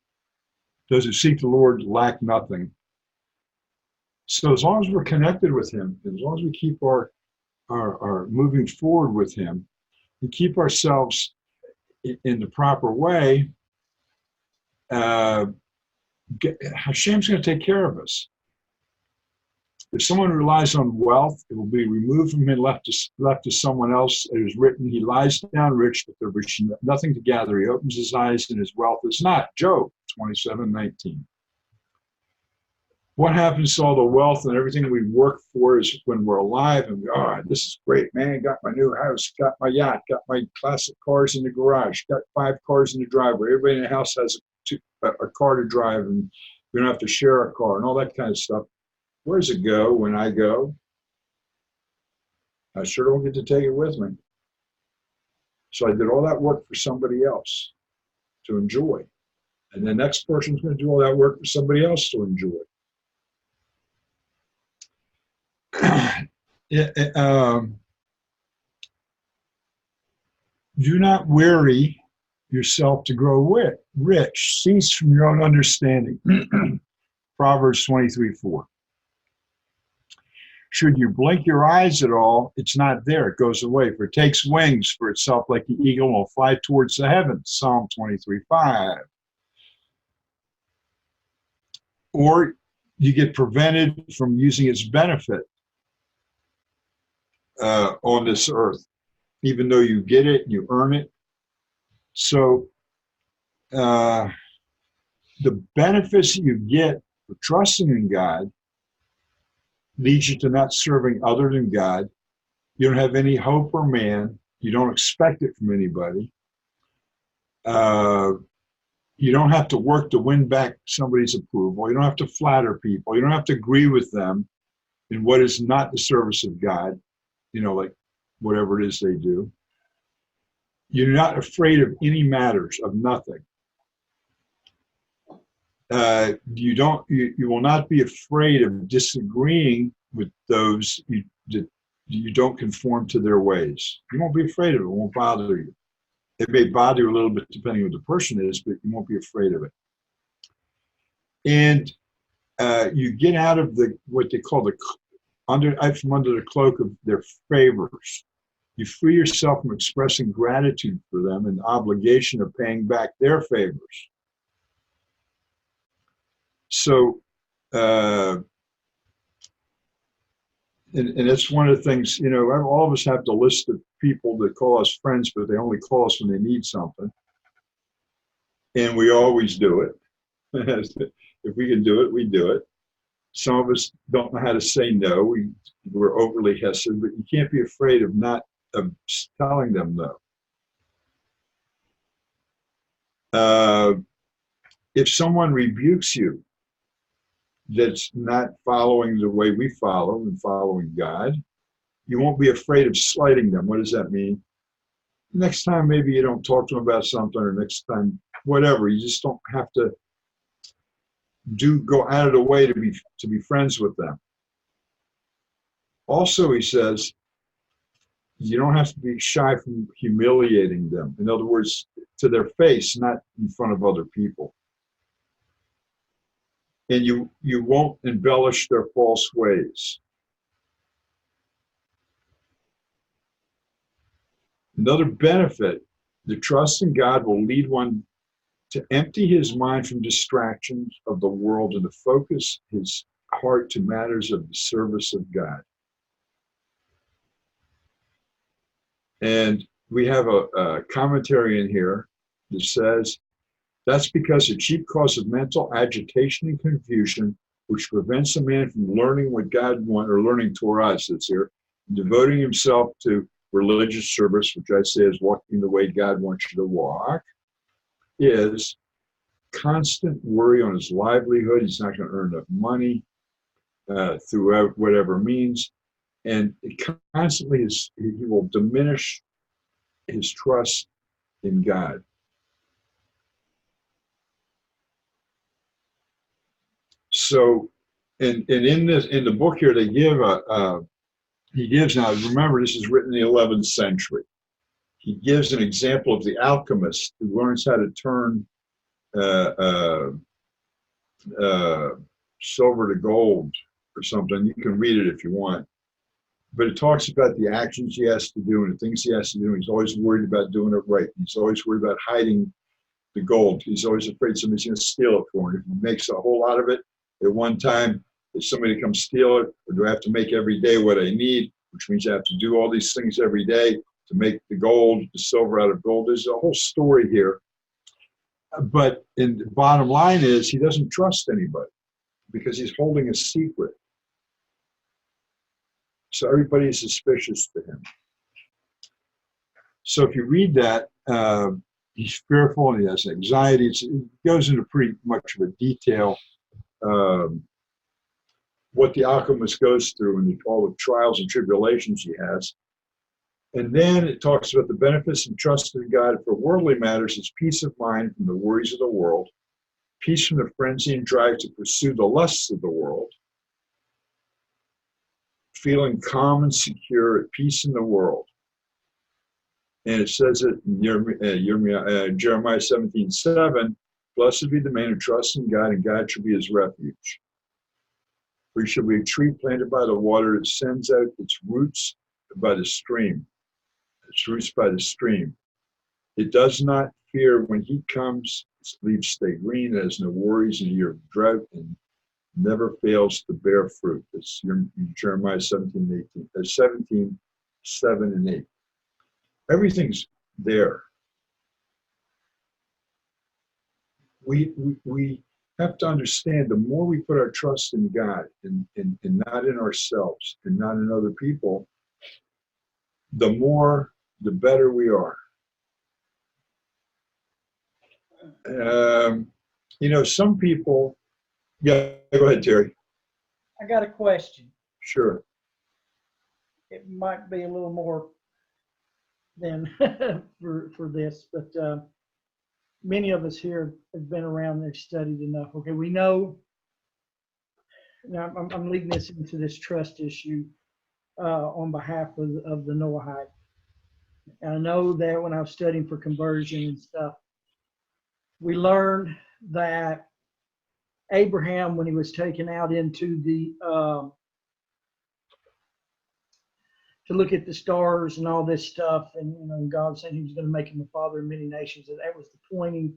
Those who seek the Lord lack nothing. So as long as we're connected with him, as long as we keep our moving forward with him, and keep ourselves in the proper way, Hashem's going to take care of us. If someone relies on wealth, it will be removed from him and left to someone else. It is written, he lies down rich, but there is nothing to gather. He opens his eyes and his wealth is not. Job 27:19. What happens to all the wealth and everything we work for is when we're alive and this is great, man. Got my new house, got my yacht, got my classic cars in the garage, got 5 cars in the driveway. Everybody in the house has a car to drive, and we don't have to share a car and all that kind of stuff. Where does it go when I go? I sure don't get to take it with me. So I did all that work for somebody else to enjoy. And the next person's going to do all that work for somebody else to enjoy. Do not weary yourself to grow rich. Cease from your own understanding. Proverbs 23:4. Should you blink your eyes at all, it's not there. It goes away. For it takes wings for itself like the eagle and will fly towards the heavens. Psalm 23:5. Or you get prevented from using its benefit on this earth, even though you get it, you earn it. So the benefits that you get for trusting in God leads you to not serving other than God. You don't have any hope or man. You don't expect it from anybody. You don't have to work to win back somebody's approval. You don't have to flatter people. You don't have to agree with them in what is not the service of God, like whatever it is they do. You're not afraid of any matters, of nothing. You will not be afraid of disagreeing with those that you don't conform to their ways. You won't be afraid of it. It won't bother you. It may bother you a little bit depending on who the person is, but you won't be afraid of it. And you get out of what they call from under the cloak of their favors. You free yourself from expressing gratitude for them and the obligation of paying back their favors. So, and that's one of the things, all of us have the list of people that call us friends, but they only call us when they need something. And we always do it. If we can do it, we do it. Some of us don't know how to say no. We're overly hesitant, but you can't be afraid of telling them no. If someone rebukes you, that's not following the way we follow and following God, you won't be afraid of slighting them. What does that mean? Next time, maybe you don't talk to them about something, or next time, whatever. You just don't have to go out of the way to be friends with them. Also, he says, you don't have to be shy from humiliating them. In other words, to their face, not in front of other people. and you won't embellish their false ways. Another benefit, the trust in God will lead one to empty his mind from distractions of the world and to focus his heart to matters of the service of God. And we have a commentary in here that says, that's because the chief cause of mental agitation and confusion, which prevents a man from learning what God wants, or learning Torah, it says here, devoting himself to religious service, which I say is walking the way God wants you to walk, is constant worry on his livelihood. He's not going to earn enough money through whatever means. And it constantly he will diminish his trust in God. So, and in the book here, they give he gives, now remember, this is written in the 11th century. He gives an example of the alchemist who learns how to turn silver to gold or something. You can read it if you want. But it talks about the actions he has to do and the things he has to do. He's always worried about doing it right. He's always worried about hiding the gold. He's always afraid somebody's going to steal it for him. If he makes a whole lot of it at one time, is somebody come steal it, or do I have to make every day what I need, which means I have to do all these things every day to make the gold, the silver out of gold. There's a whole story here. But the bottom line is he doesn't trust anybody because he's holding a secret. So everybody is suspicious to him. So if you read that, he's fearful and he has anxiety. It goes into pretty much of a detail what the alchemist goes through and all the trials and tribulations he has. And then it talks about the benefits of trust in God for worldly matters is peace of mind from the worries of the world, peace from the frenzy and drive to pursue the lusts of the world, feeling calm and secure at peace in the world. And it says it in Jeremiah 17:7, blessed be the man who trusts in God, and God shall be his refuge. For he shall be a tree planted by the water that sends out its roots by the stream. Its roots by the stream. It does not fear when heat comes, its leaves stay green, it has no worries in a year of drought, and never fails to bear fruit. It's Jeremiah 17:7 and 8. Everything's there. We have to understand the more we put our trust in God and not in ourselves and not in other people, the better we are. Some people, yeah, go ahead, Terry. I got a question. Sure. It might be a little more than for this, but many of us here have been around and studied enough. Okay, we know. Now I'm leading this into this trust issue on behalf of the Noahide. And I know that when I was studying for conversion and stuff, we learned that Abraham, when he was taken out into the to look at the stars and all this stuff, and God said he was going to make him a father of many nations, and that was the pointing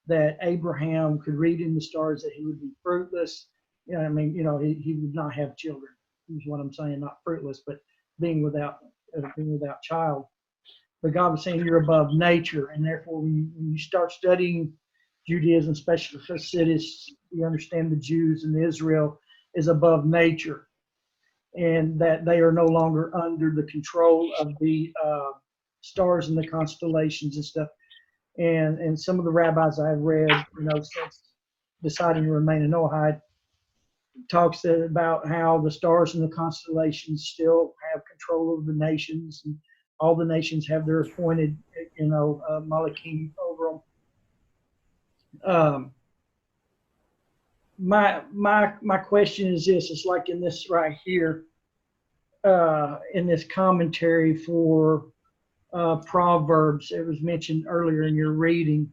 that Abraham could read in the stars that he would be fruitless. He would not have children. Is what I'm saying, not fruitless, but being without child. But God was saying you're above nature, and therefore when you start studying Judaism, especially Hasidus, you understand the Jews and Israel is above nature, and that they are no longer under the control of the stars and the constellations and stuff. And some of the rabbis I've read, since deciding to remain a Noahide, talks about how the stars and the constellations still have control of the nations, and all the nations have their appointed, Malachim over them. My question is this: it's like in this right here, in this commentary for Proverbs, it was mentioned earlier in your reading.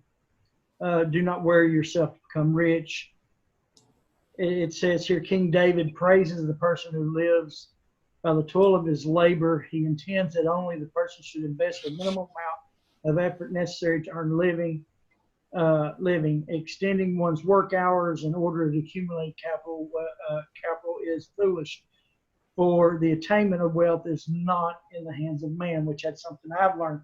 Do not worry yourself to become rich. it says here, King David praises the person who lives by the toil of his labor. He intends that only the person should invest the minimum amount of effort necessary to earn living. Extending one's work hours in order to accumulate capital is foolish. For the attainment of wealth is not in the hands of man, which that's something I've learned.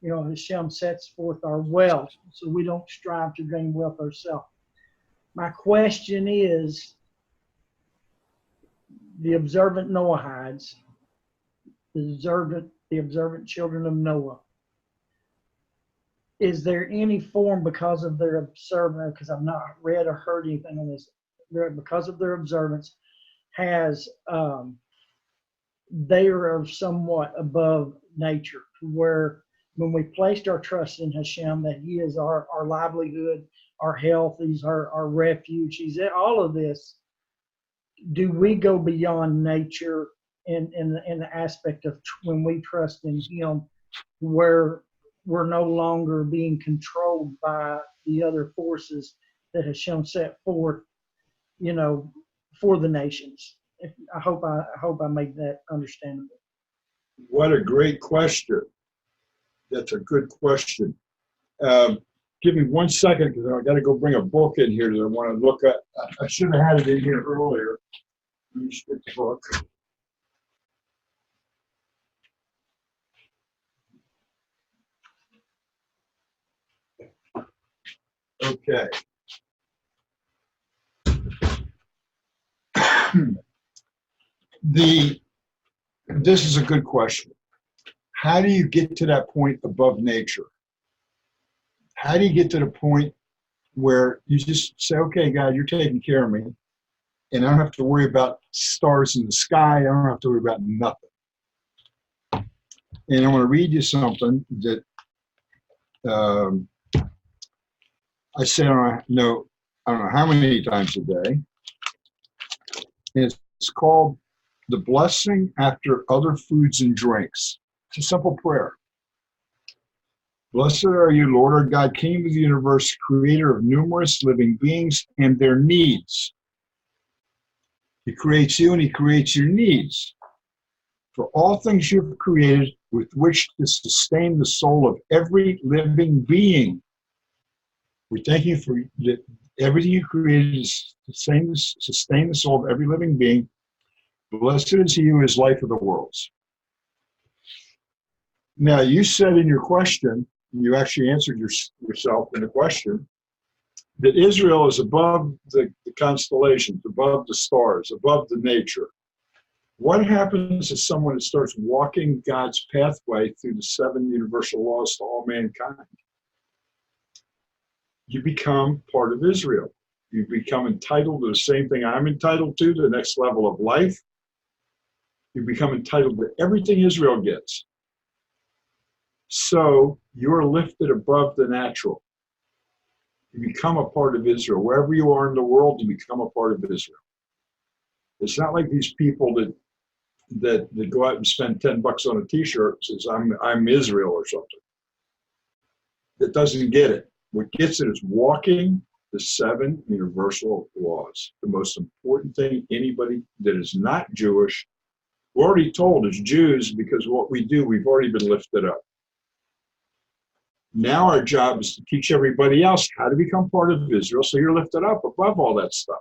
You know, Hashem sets forth our wealth, so we don't strive to gain wealth ourselves. My question is, the observant Noahides, the observant children of Noah, is there any form because of their observance, because I've not read or heard anything on this, because of their observance, they are somewhat above nature, to where when we placed our trust in Hashem, that He is our livelihood, our health, He's our refuge, He's all of this. Do we go beyond nature in the aspect of when we trust in Him, where we're no longer being controlled by the other forces that Hashem set forth, you know, for the nations? I hope I made that understandable. What a great question. That's a good question. Give me 1 second, because I got to go bring a book in here that I want to look at. I should have had it in here earlier. Let me stick the book. Okay. This is a good question. How do you get to that point above nature? How do you get to the point where you just say, okay, God, you're taking care of me, and I don't have to worry about stars in the sky. I don't have to worry about nothing. And I want to read you something that I say I don't know how many times a day. It's called The Blessing After Other Foods and Drinks. It's a simple prayer. Blessed are you, Lord our God, King of the universe, creator of numerous living beings and their needs. He creates you and He creates your needs. For all things you've created with which to sustain the soul of every living being. We thank you for everything you created to sustain the soul of every living being. Blessed is He who is life of the worlds. Now, you said in your question, you actually answered yourself in the question, that Israel is above the constellations, above the stars, above the nature. What happens to someone that starts walking God's pathway through the 7 universal laws to all mankind? You become part of Israel. You become entitled to the same thing I'm entitled to, the next level of life. You become entitled to everything Israel gets. So you're lifted above the natural. You become a part of Israel. Wherever you are in the world, you become a part of Israel. It's not like these people that go out and spend $10 on a T-shirt and says, I'm Israel or something. That doesn't get it. What gets it is walking the 7 universal laws. The most important thing anybody that is not Jewish, we're already told as Jews, because what we do, we've already been lifted up. Now our job is to teach everybody else how to become part of Israel, so you're lifted up above all that stuff.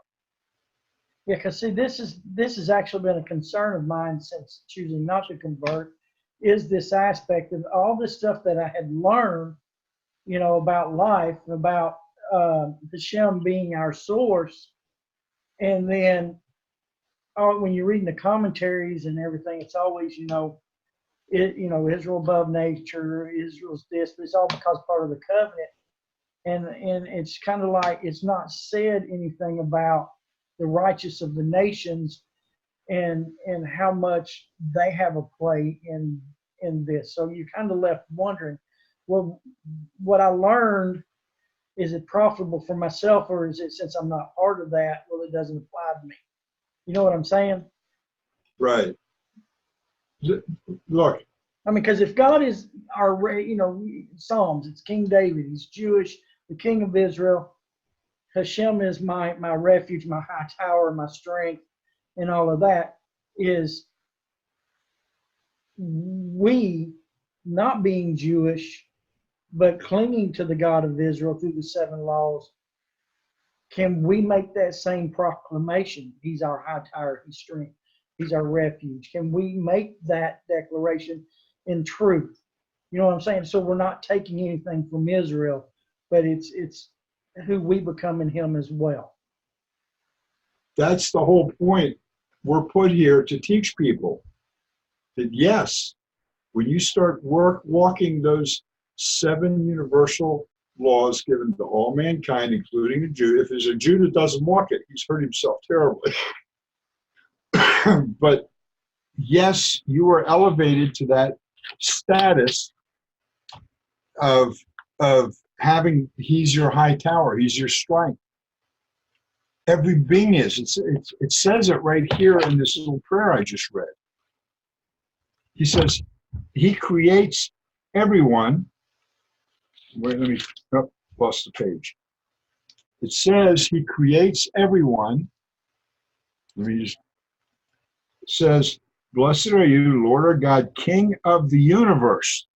Yeah, because see, this has actually been a concern of mine since choosing not to convert, is this aspect of all this stuff that I had learned, you know, about life, about Hashem being our source, and then when you're reading the commentaries and everything, it's always, Israel above nature, Israel's this, but it's all because part of the covenant. And it's kind of like it's not said anything about the righteous of the nations and how much they have a play in this. So you're kind of left wondering, well, what I learned, is it profitable for myself, or is it, since I'm not part of that, well, it doesn't apply to me? You know what I'm saying? Right. Look. I mean, because if God is our, Psalms, it's King David, he's Jewish, the King of Israel. Hashem is my refuge, my high tower, my strength, and all of that, is we, not being Jewish, but clinging to the God of Israel through the 7 laws, can we make that same proclamation? He's our high tower, He's strength, He's our refuge. Can we make that declaration in truth? You know what I'm saying? So we're not taking anything from Israel, but it's who we become in Him as well. That's the whole point. We're put here to teach people that, yes, when you start walking those 7 universal laws given to all mankind, including a Jew, if there's a Jew that doesn't walk it, he's hurt himself terribly. But yes, you are elevated to that status of having, He's your high tower, He's your strength. Every being is. It says it right here in this little prayer I just read. He says He creates everyone. Wait, let me, lost the page. It says He creates everyone. It says, blessed are you, Lord our God, King of the universe,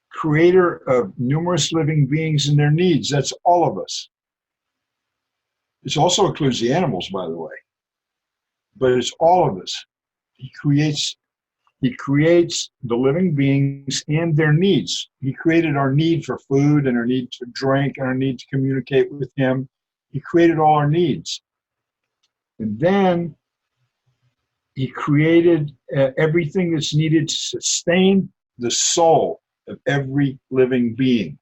creator of numerous living beings and their needs. That's all of us. It also includes the animals, by the way. But it's all of us. He creates the living beings and their needs. He created our need for food and our need to drink and our need to communicate with Him. He created all our needs. And then He created everything that's needed to sustain the soul of every living being.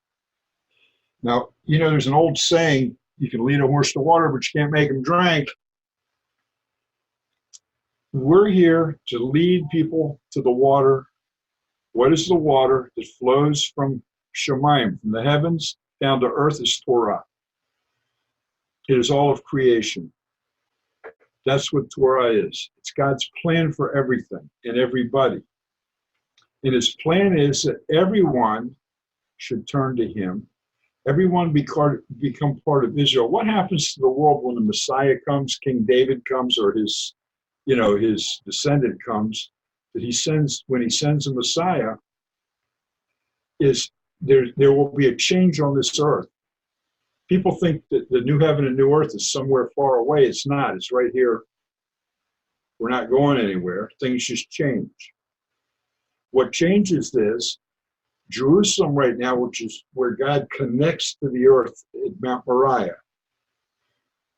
Now, there's an old saying, you can lead a horse to water, but you can't make him drink. We're here to lead people to the water. What is the water that flows from Shemayim, from the heavens down to earth? Is Torah. It is all of creation. That's what Torah is. It's God's plan for everything and everybody. And His plan is that everyone should turn to Him. Everyone become part of Israel. What happens to the world when the Messiah comes, King David comes, or his descendant comes? That when He sends a Messiah, is there will be a change on this earth. People think that the new heaven and new earth is somewhere far away. It's not. It's right here. We're not going anywhere. Things just change. What changes is Jerusalem right now, which is where God connects to the earth at Mount Moriah,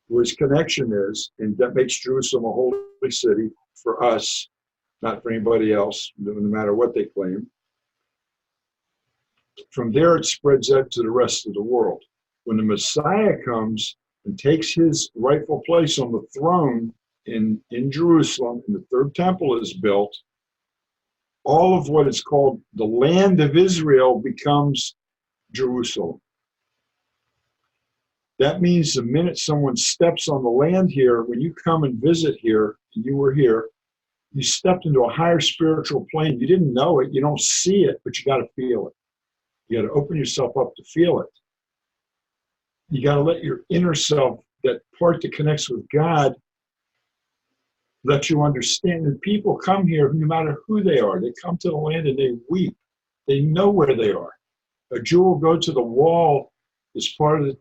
where His connection is, and that makes Jerusalem a holy city for us, not for anybody else, no matter what they claim. From there, it spreads out to the rest of the world. When the Messiah comes and takes His rightful place on the throne in Jerusalem, and the third temple is built, all of what is called the land of Israel becomes Jerusalem. That means the minute someone steps on the land here, when you come and visit here, and you were here, you stepped into a higher spiritual plane. You didn't know it, you don't see it, but you got to feel it. You got to open yourself up to feel it. You got to let your inner self, that part that connects with God, let you understand that people come here, no matter who they are, they come to the land and they weep. They know where they are. A Jew will go to the wall as part of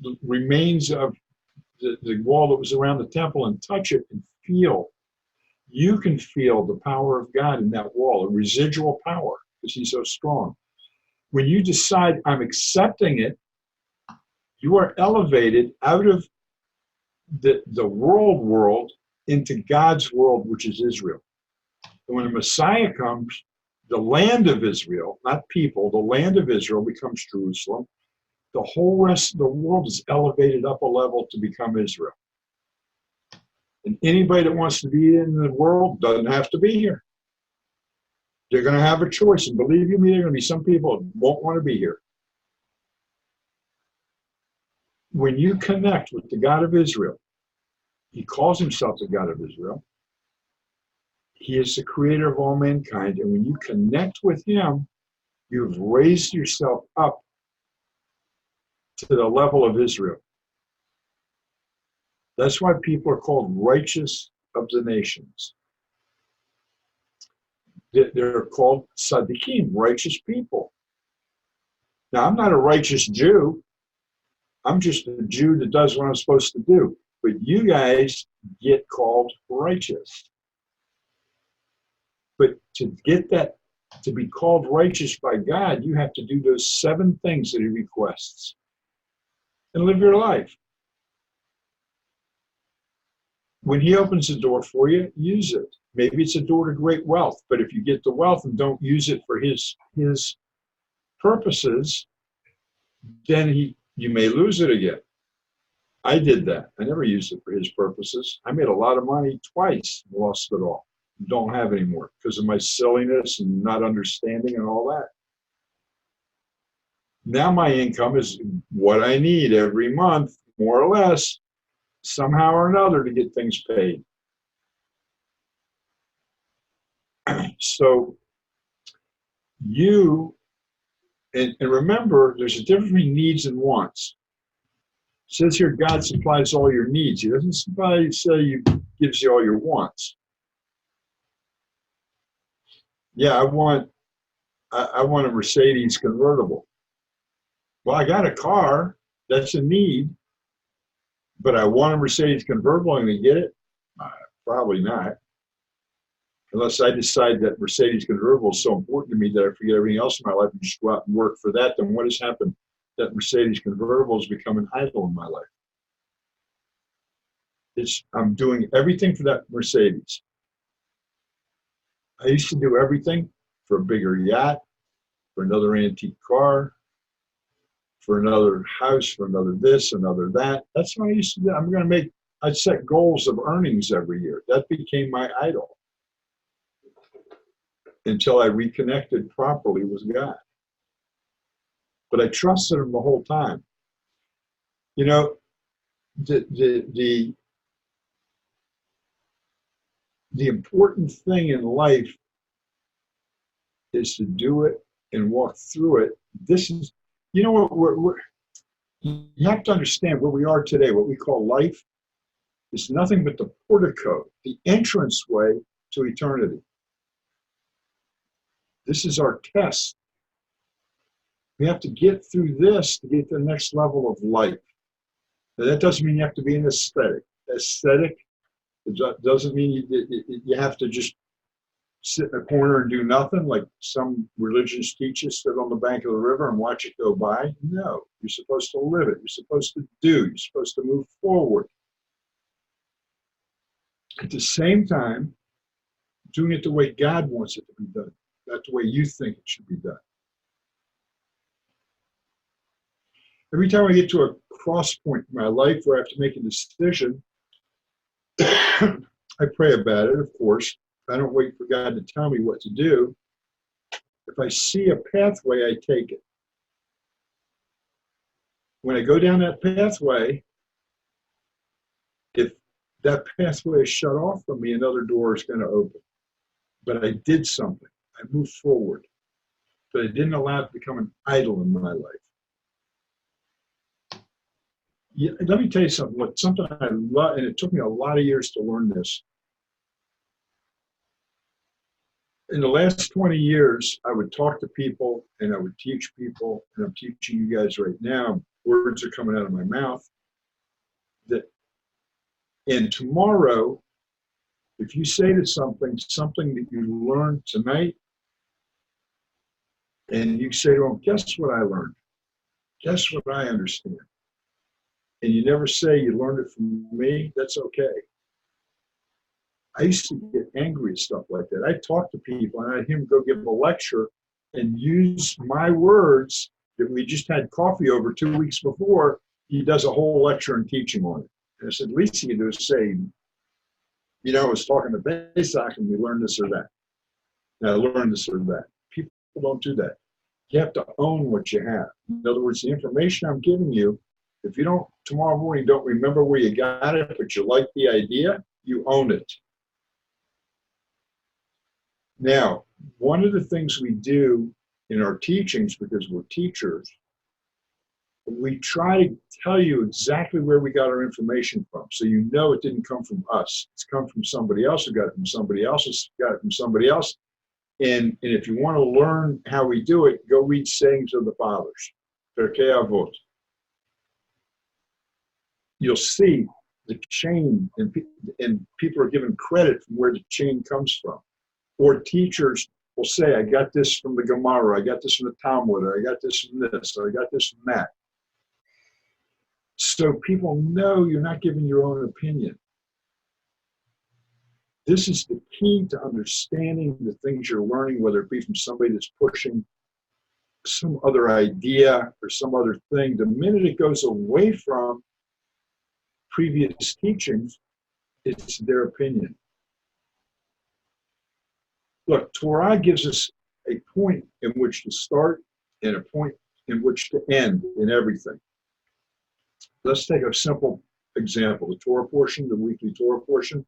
the remains of the wall that was around the temple and touch it and feel. You can feel the power of God in that wall, a residual power, because He's so strong. When you decide, I'm accepting it, you are elevated out of the world into God's world, which is Israel. And when the Messiah comes, the land of Israel, not people, the land of Israel becomes Jerusalem. The whole rest of the world is elevated up a level to become Israel. And anybody that wants to be in the world doesn't have to be here. They're going to have a choice. And believe you me, there are going to be some people that won't want to be here. When you connect with the God of Israel, He calls Himself the God of Israel. He is the creator of all mankind. And when you connect with Him, you've raised yourself up to the level of Israel. That's why people are called righteous of the nations. They're called tzaddikim, righteous people. Now, I'm not a righteous Jew. I'm just a Jew that does what I'm supposed to do. But you guys get called righteous. But to get that, to be called righteous by God, you have to do those 7 things that he requests and live your life. When he opens the door for you, use it. Maybe it's a door to great wealth, but if you get the wealth and don't use it for his purposes, then you may lose it again. I did that. I never used it for his purposes. I made a lot of money twice, lost it all. Don't have any more because of my silliness and not understanding and all that. Now my income is what I need every month, more or less, somehow or another, to get things paid. So you, and remember, there's a difference between needs and wants. It says here, God supplies all your needs. He doesn't say he gives you all your wants. Yeah, I want a Mercedes convertible. Well, I got a car. That's a need. But I want a Mercedes convertible. I'm going to get it? Probably not. Unless I decide that Mercedes convertible is so important to me that I forget everything else in my life and just go out and work for that, then what has happened? That Mercedes convertible has become an idol in my life. I'm doing everything for that Mercedes. I used to do everything for a bigger yacht, for another antique car, for another house, for another this, another that. That's what I used to do. I'd set goals of earnings every year. That became my idol until I reconnected properly with God. But I trusted him the whole time. You know, the important thing in life is to do it and walk through it. This is, you know what, you have to understand where we are today, what we call life, is nothing but the portico, the entranceway to eternity. This is our test. We have to get through this to get to the next level of life. Now, that doesn't mean you have to be an aesthetic. Aesthetic doesn't mean you have to just sit in a corner and do nothing like some religions teach us, sit on the bank of the river and watch it go by. No, you're supposed to live it. You're supposed to do. You're supposed to move forward. At the same time, doing it the way God wants it to be done, not the way you think it should be done. Every time I get to a cross point in my life where I have to make a decision, I pray about it, of course. I don't wait for God to tell me what to do. If I see a pathway, I take it. When I go down that pathway, if that pathway is shut off from me, another door is going to open. But I did something. I moved forward. But I didn't allow it to become an idol in my life. Yeah, let me tell you something. Something I love, and it took me a lot of years to learn this. In the last 20 years, I would talk to people and I would teach people, and I'm teaching you guys right now. Words are coming out of my mouth. And tomorrow, if you say to something that you learned tonight, and you say to them, guess what I learned? Guess what I understand? And you never say you learned it from me, that's okay. I used to get angry at stuff like that. I'd talk to people and I'd hear them go give a lecture and use my words that we just had coffee over 2 weeks before. He does a whole lecture and teaching on it. And I said, least you can do is say, you know, I was talking to Pesach and we learned this or that. And I learned this or that. People don't do that. You have to own what you have. In other words, the information I'm giving you, if you don't, tomorrow morning, don't remember where you got it, but you like the idea, you own it. Now, one of the things we do in our teachings, because we're teachers, we try to tell you exactly where we got our information from, so you know it didn't come from us. It's come from somebody else who got it from somebody else who's got it from somebody else. And if you want to learn how we do it, go read Sayings of the Fathers, Perkei Avot. You'll see the chain, and people are given credit from where the chain comes from. Or teachers will say, I got this from the Gemara, I got this from the Talmud, or I got this from this, or I got this from that. So people know you're not giving your own opinion. This is the key to understanding the things you're learning, whether it be from somebody that's pushing some other idea or some other thing. The minute it goes away from previous teachings, it's their opinion. Look, Torah gives us a point in which to start and a point in which to end in everything. Let's take a simple example, the Torah portion, the weekly Torah portion.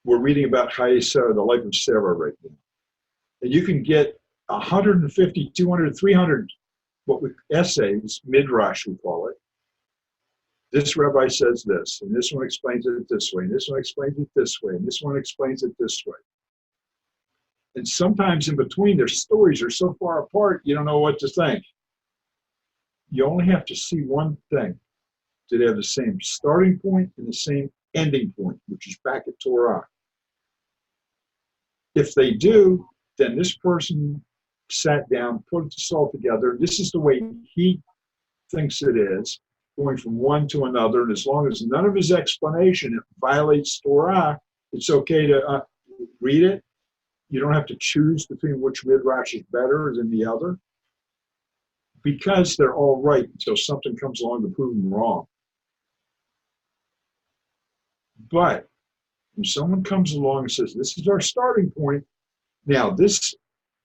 We're reading about Chayei Sarah, the life of Sarah right now. And you can get 150, 200, 300 essays, midrash we call it. This rabbi says this, and this one explains it this way, and this one explains it this way, and this one explains it this way. And sometimes in between, their stories are so far apart, you don't know what to think. You only have to see one thing. Do they have the same starting point and the same ending point, which is back at Torah? If they do, then this person sat down, put this all together. This is the way he thinks it is, going from one to another. And as long as none of his explanation violates Torah, it's okay to read it. You don't have to choose between which midrash is better than the other, because they're all right until something comes along to prove them wrong. But when someone comes along and says, this is our starting point, now this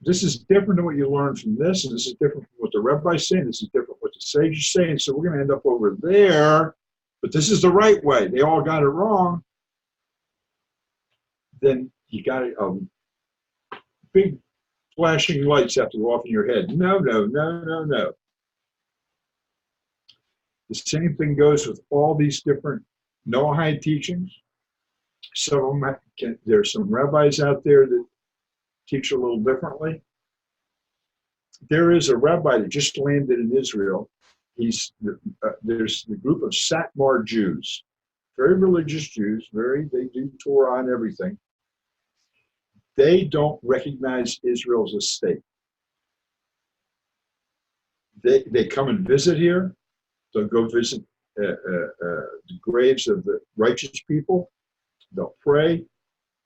is different than what you learned from this, and this is different from what the rabbi's saying, this is different from what the sage is saying, so we're going to end up over there, but this is the right way. They all got it wrong. Then you got big flashing lights have to go off in your head. No. The same thing goes with all these different Noahide teachings. Some of them, there's some rabbis out there that teach a little differently. There is a rabbi that just landed in Israel. There's the group of Satmar Jews, very religious Jews, they do Torah and everything. They don't recognize Israel as a state. They come and visit here. They'll go visit the graves of the righteous people. They'll pray,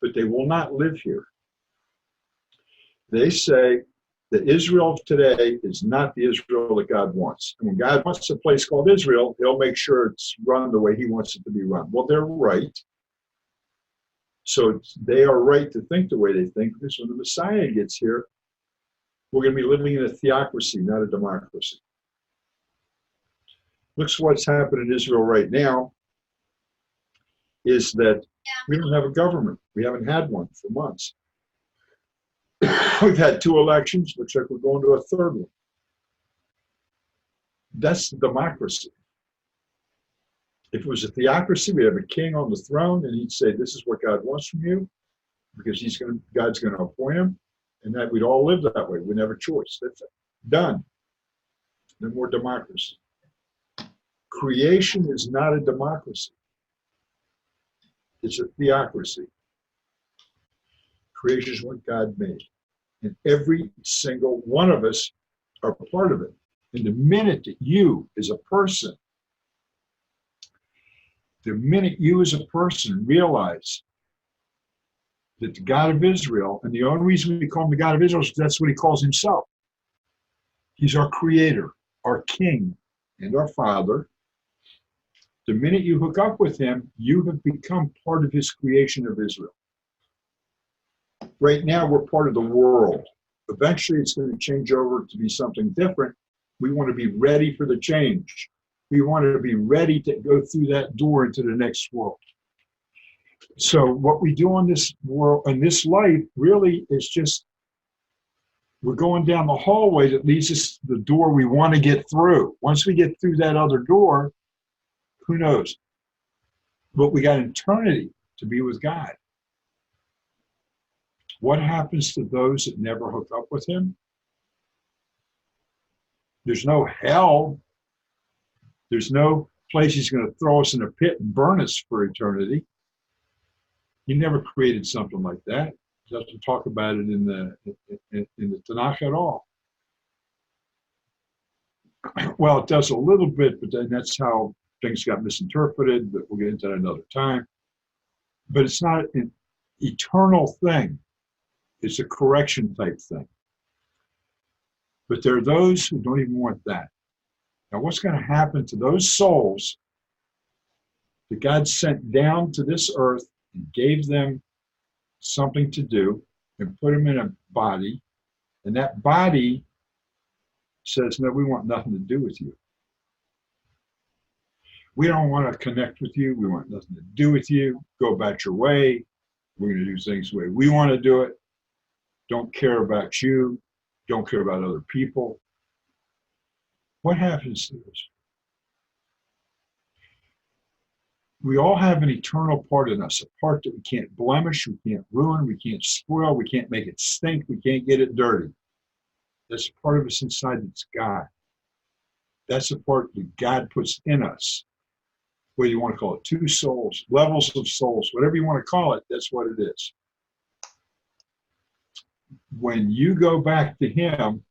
but they will not live here. They say that Israel of today is not the Israel that God wants. And when God wants a place called Israel, he'll make sure it's run the way he wants it to be run. Well, they're right. So they are right to think the way they think, because when the Messiah gets here, we're going to be living in a theocracy, not a democracy. Looks what's happened in Israel right now is that we don't have a government. We haven't had one for months. We've had 2 elections. Looks like we're going to a 3rd one. That's democracy. If it was a theocracy, we have a king on the throne, and he'd say, this is what God wants from you, because God's going to appoint him, and that we'd all live that way. We'd have a choice. That's it. Done. No more democracy. Creation is not a democracy. It's a theocracy. Creation is what God made. And every single one of us are part of it. And the minute that you as a person realize that the God of Israel, and the only reason we call him the God of Israel is that's what he calls himself. He's our creator, our king, and our father. The minute you hook up with him, you have become part of his creation of Israel. Right now, we're part of the world. Eventually, it's going to change over to be something different. We want to be ready for the change. We want to be ready to go through that door into the next world. So what we do on this world, in this life, really is just We're going down the hallway that leads us to the door we want to get through. Once we get through that other door, who knows? But we got eternity to be with God. What happens to those that never hook up with him? There's no hell. There's no place he's going to throw us in a pit and burn us for eternity. He never created something like that. He doesn't talk about it in the Tanakh at all. Well, it does a little bit, but then that's how things got misinterpreted, but we'll get into that another time. But it's not an eternal thing. It's a correction type thing. But there are those who don't even want that. Now, what's going to happen to those souls that God sent down to this earth and gave them something to do and put them in a body, and that body says, no, we want nothing to do with you. We don't want to connect with you. We want nothing to do with you. Go about your way. We're going to do things the way we want to do it. Don't care about you. Don't care about other people. What happens to this? We all have an eternal part in us, a part that we can't blemish, we can't ruin, we can't spoil, we can't make it stink, we can't get it dirty. That's a part of us inside that's God. That's the part that God puts in us. Whether you want to call it two souls, levels of souls, whatever you want to call it, that's what it is. When you go back to him,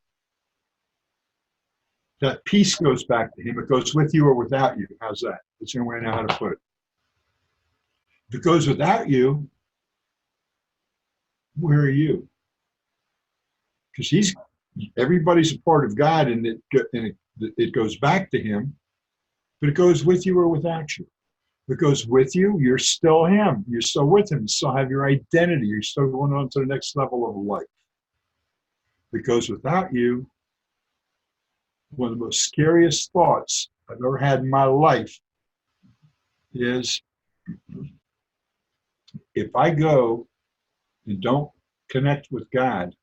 that peace goes back to him. It goes with you or without you. How's that? That's the only way I know how to put it. If it goes without you, where are you? Because everybody's a part of God, and it goes back to him, but it goes with you or without you. If it goes with you, you're still him. You're still with him. You still have your identity. You're still going on to the next level of life. If it goes without you, one of the most scariest thoughts I've ever had in my life is, if I go and don't connect with God,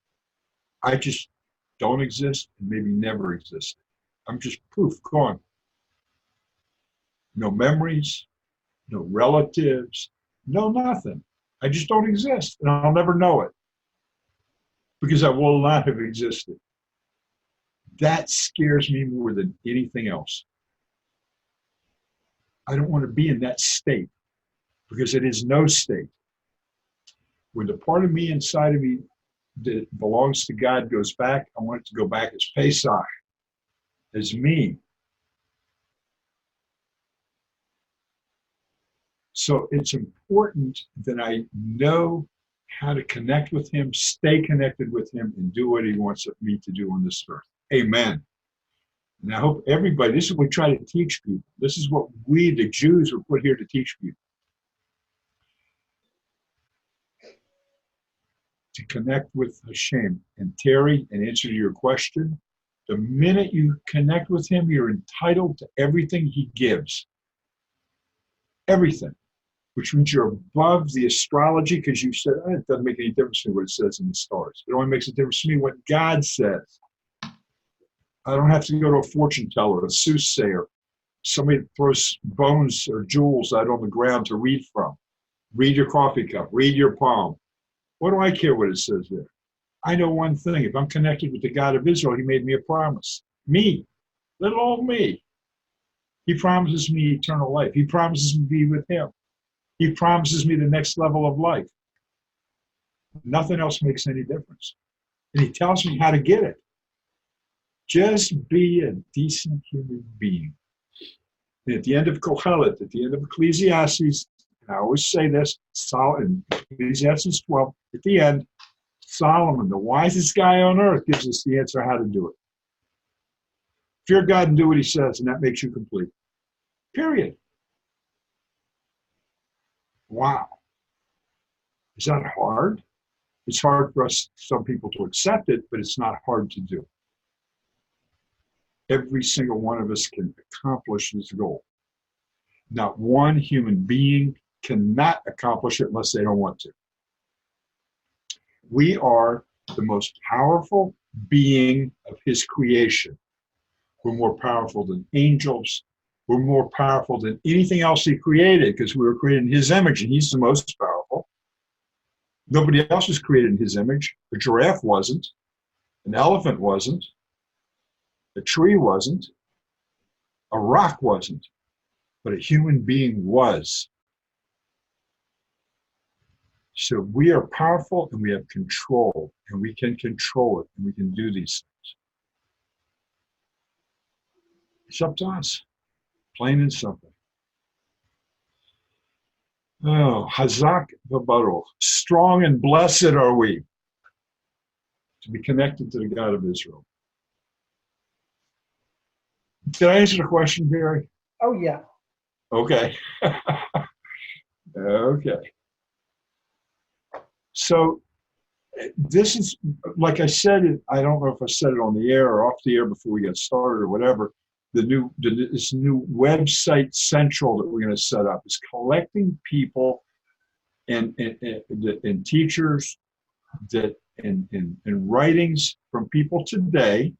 I just don't exist and maybe never exist. I'm just poof, gone. No memories, no relatives, no nothing. I just don't exist, and I'll never know it because I will not have existed. That scares me more than anything else. I don't want to be in that state because it is no state. When the part of me inside of me that belongs to God goes back, I want it to go back as Pesach, as me. So it's important that I know how to connect with him, stay connected with him, and do what he wants me to do on this earth. Amen. And I hope everybody, this is what we try to teach people. This is what we, the Jews, were put here to teach people. To connect with Hashem. And Terry, in answer to your question, the minute you connect with him, you're entitled to everything he gives. Everything. Which means you're above the astrology, because you said, it doesn't make any difference to me what it says in the stars. It only makes a difference to me what God says. I don't have to go to a fortune teller, a soothsayer, somebody that throws bones or jewels out on the ground to read from. Read your coffee cup, read your palm. What do I care what it says there? I know one thing. If I'm connected with the God of Israel, he made me a promise. Me, little old me. He promises me eternal life. He promises me to be with him. He promises me the next level of life. Nothing else makes any difference. And he tells me how to get it. Just be a decent human being. And at the end of Kohelet, at the end of Ecclesiastes, and I always say this, in Ecclesiastes 12, at the end, Solomon, the wisest guy on earth, gives us the answer how to do it. Fear God and do what he says, and that makes you complete. Period. Wow. Is that hard? It's hard for us, some people, to accept it, but it's not hard to do. Every single one of us can accomplish this goal. Not one human being cannot accomplish it unless they don't want to. We are the most powerful, being of his creation. We're more powerful than angels. We're more powerful than anything else he created because we were created in his image and he's the most powerful. Nobody else was created in his image. A giraffe wasn't. An elephant wasn't. A tree wasn't. A rock wasn't. But a human being was. So we are powerful and we have control and we can control it and we can do these things. It's up to us, plain and simple. Oh, Hazak v'Baruch. Strong and blessed are we to be connected to the God of Israel. Did I answer the question, Barry? Oh, yeah. Okay. Okay. So this is, like I said, I don't know if I said it on the air or off the air before we got started or whatever, this new website central that we're going to set up is collecting people and teachers and writings from people today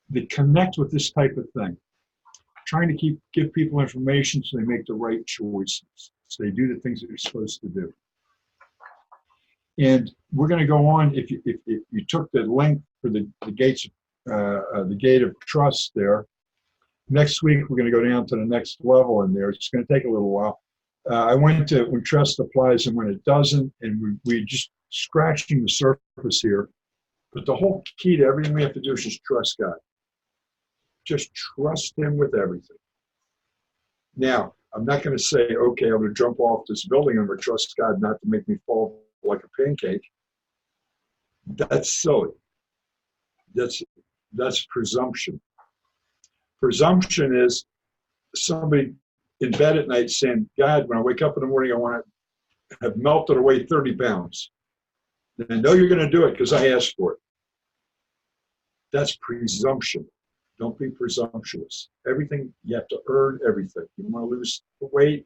that connect with this type of thing. Trying to give people information so they make the right choices. So they do the things that they're supposed to do. And we're going to go on. If you took the link for the gates, the gate of trust there, next week we're going to go down to the next level in there. It's going to take a little while. I went to when trust applies and when it doesn't, and we're just scratching the surface here. But the whole key to everything we have to do is just trust God. Just trust him with everything. Now, I'm not going to say, okay, I'm going to jump off this building and I'm going to trust God not to make me fall like a pancake. That's silly. That's presumption. Presumption is somebody in bed at night saying, God, when I wake up in the morning, I want to have melted away 30 pounds. And I know you're going to do it because I asked for it. That's presumption. Don't be presumptuous. Everything, you have to earn everything. You want to lose weight,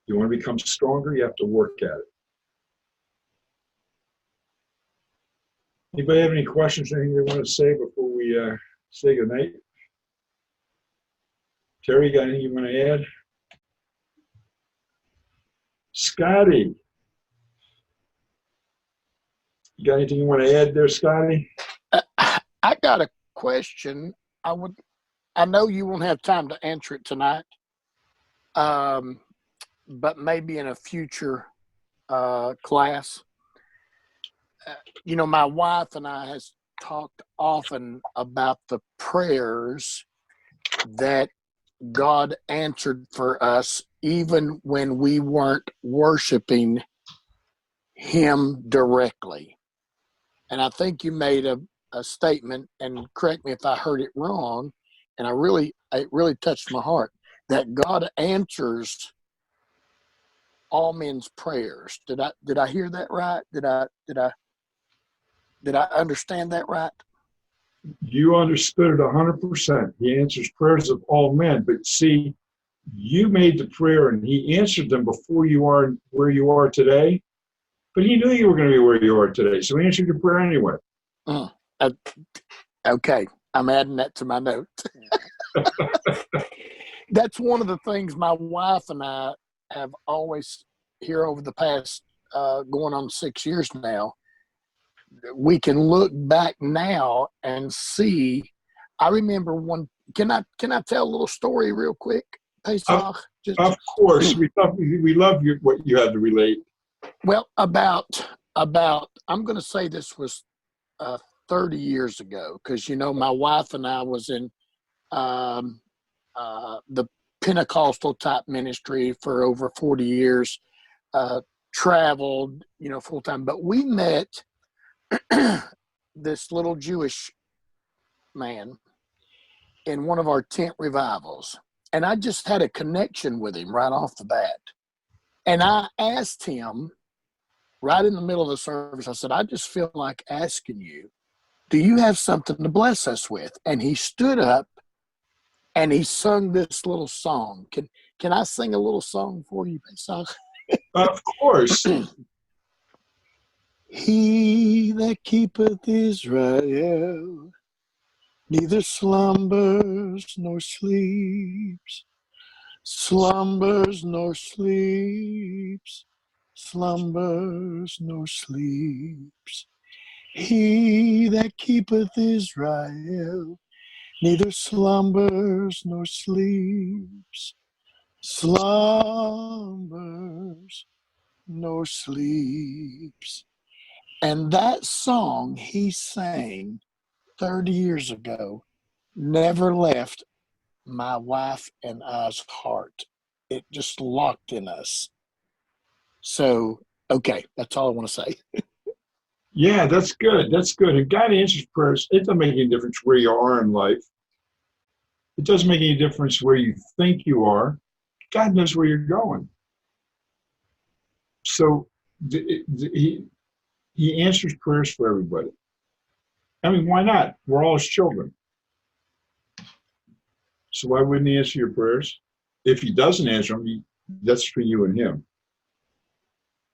you want to become stronger, you have to work at it. Anybody have any questions, anything they want to say before we say goodnight? Terry, you got anything you want to add? Scotty, you got anything you want to add there, Scotty? I got a question. I know you won't have time to answer it tonight, but maybe in a future class. My wife and I has talked often about the prayers that God answered for us, even when we weren't worshiping him directly. And I think you made a statement, and correct me if I heard it wrong, and it really touched my heart, that God answers all men's prayers. Did I hear that right? Did I understand that right? You understood it 100%. He answers prayers of all men, but see, you made the prayer and he answered them before you are where you are today, but he knew you were going to be where you are today, so he answered your prayer anyway. Okay, I'm adding that to my note. That's one of the things my wife and I have always, here over the past going on 6 years now, we can look back now and see. I remember one. Can I tell a little story real quick, Pesach? Of course, we love what you had to relate. Well, about I'm going to say this was 30 years ago, because my wife and I was in the Pentecostal type ministry for over 40 years, traveled full time, but we met this little Jewish man in one of our tent revivals, and I just had a connection with him right off the bat. And I asked him right in the middle of the service, I said, I just feel like asking you, do you have something to bless us with? And he stood up and he sung this little song. Can I sing a little song for you, Pesach? Of course. He that keepeth Israel neither slumbers nor sleeps, slumbers nor sleeps, slumbers nor sleeps. He that keepeth Israel neither slumbers nor sleeps, slumbers nor sleeps. And that song he sang 30 years ago never left my wife and I's heart. It just locked in us. So, okay, that's all I want to say. Yeah, that's good. That's good. And God answers prayers. It doesn't make any difference where you are in life. It doesn't make any difference where you think you are. God knows where you're going. So he answers prayers for everybody. I mean, why not? We're all his children. So why wouldn't he answer your prayers? If he doesn't answer them, that's for you and him.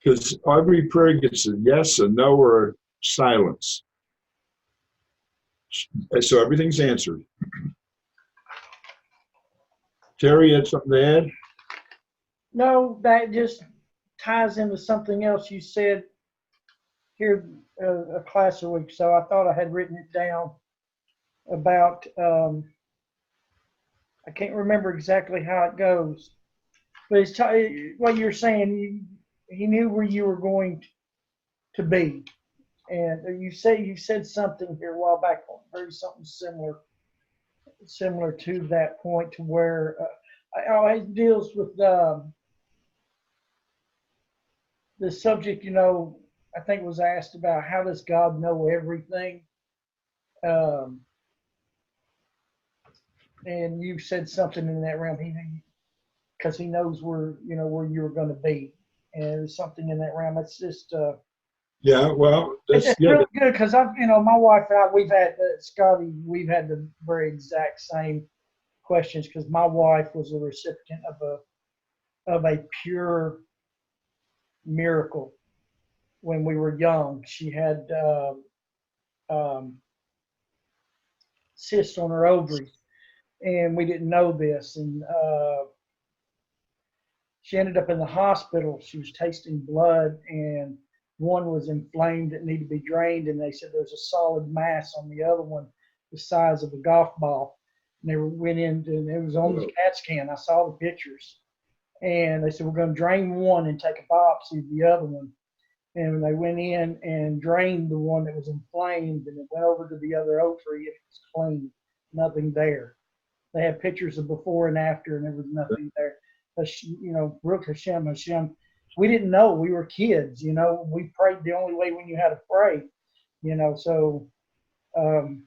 Because every prayer gets a yes, a no, or a silence. So everything's answered. Terry, you had something to add? No, that just ties into something else you said here a class a week. So I thought I had written it down about, I can't remember exactly how it goes, but it's what you're saying. He knew where you were going to be, and you said something here a while back, very something similar to that point, to where it always deals with the subject. I think was asked about how does God know everything, and you said something in that realm. Because he knows where you're going to be, and something in that realm. It's just yeah. Well, it's really good because my wife and I, we've had Scotty. We've had the very exact same questions because my wife was a recipient of a pure miracle when we were young. She had cysts on her ovaries, and we didn't know this, and she ended up in the hospital. She was tasting blood, and one was inflamed that needed to be drained, and they said there's a solid mass on the other one the size of a golf ball. And they went in, and it was on the CAT scan. I saw the pictures, and they said we're going to drain one and take a biopsy of the other one. And they went in and drained the one that was inflamed, and it went over to the other ovary. It was clean, nothing there. They had pictures of before and after, and there was nothing there. But Baruch Hashem, we didn't know. We were kids, We prayed the only way we knew how to pray, So I'm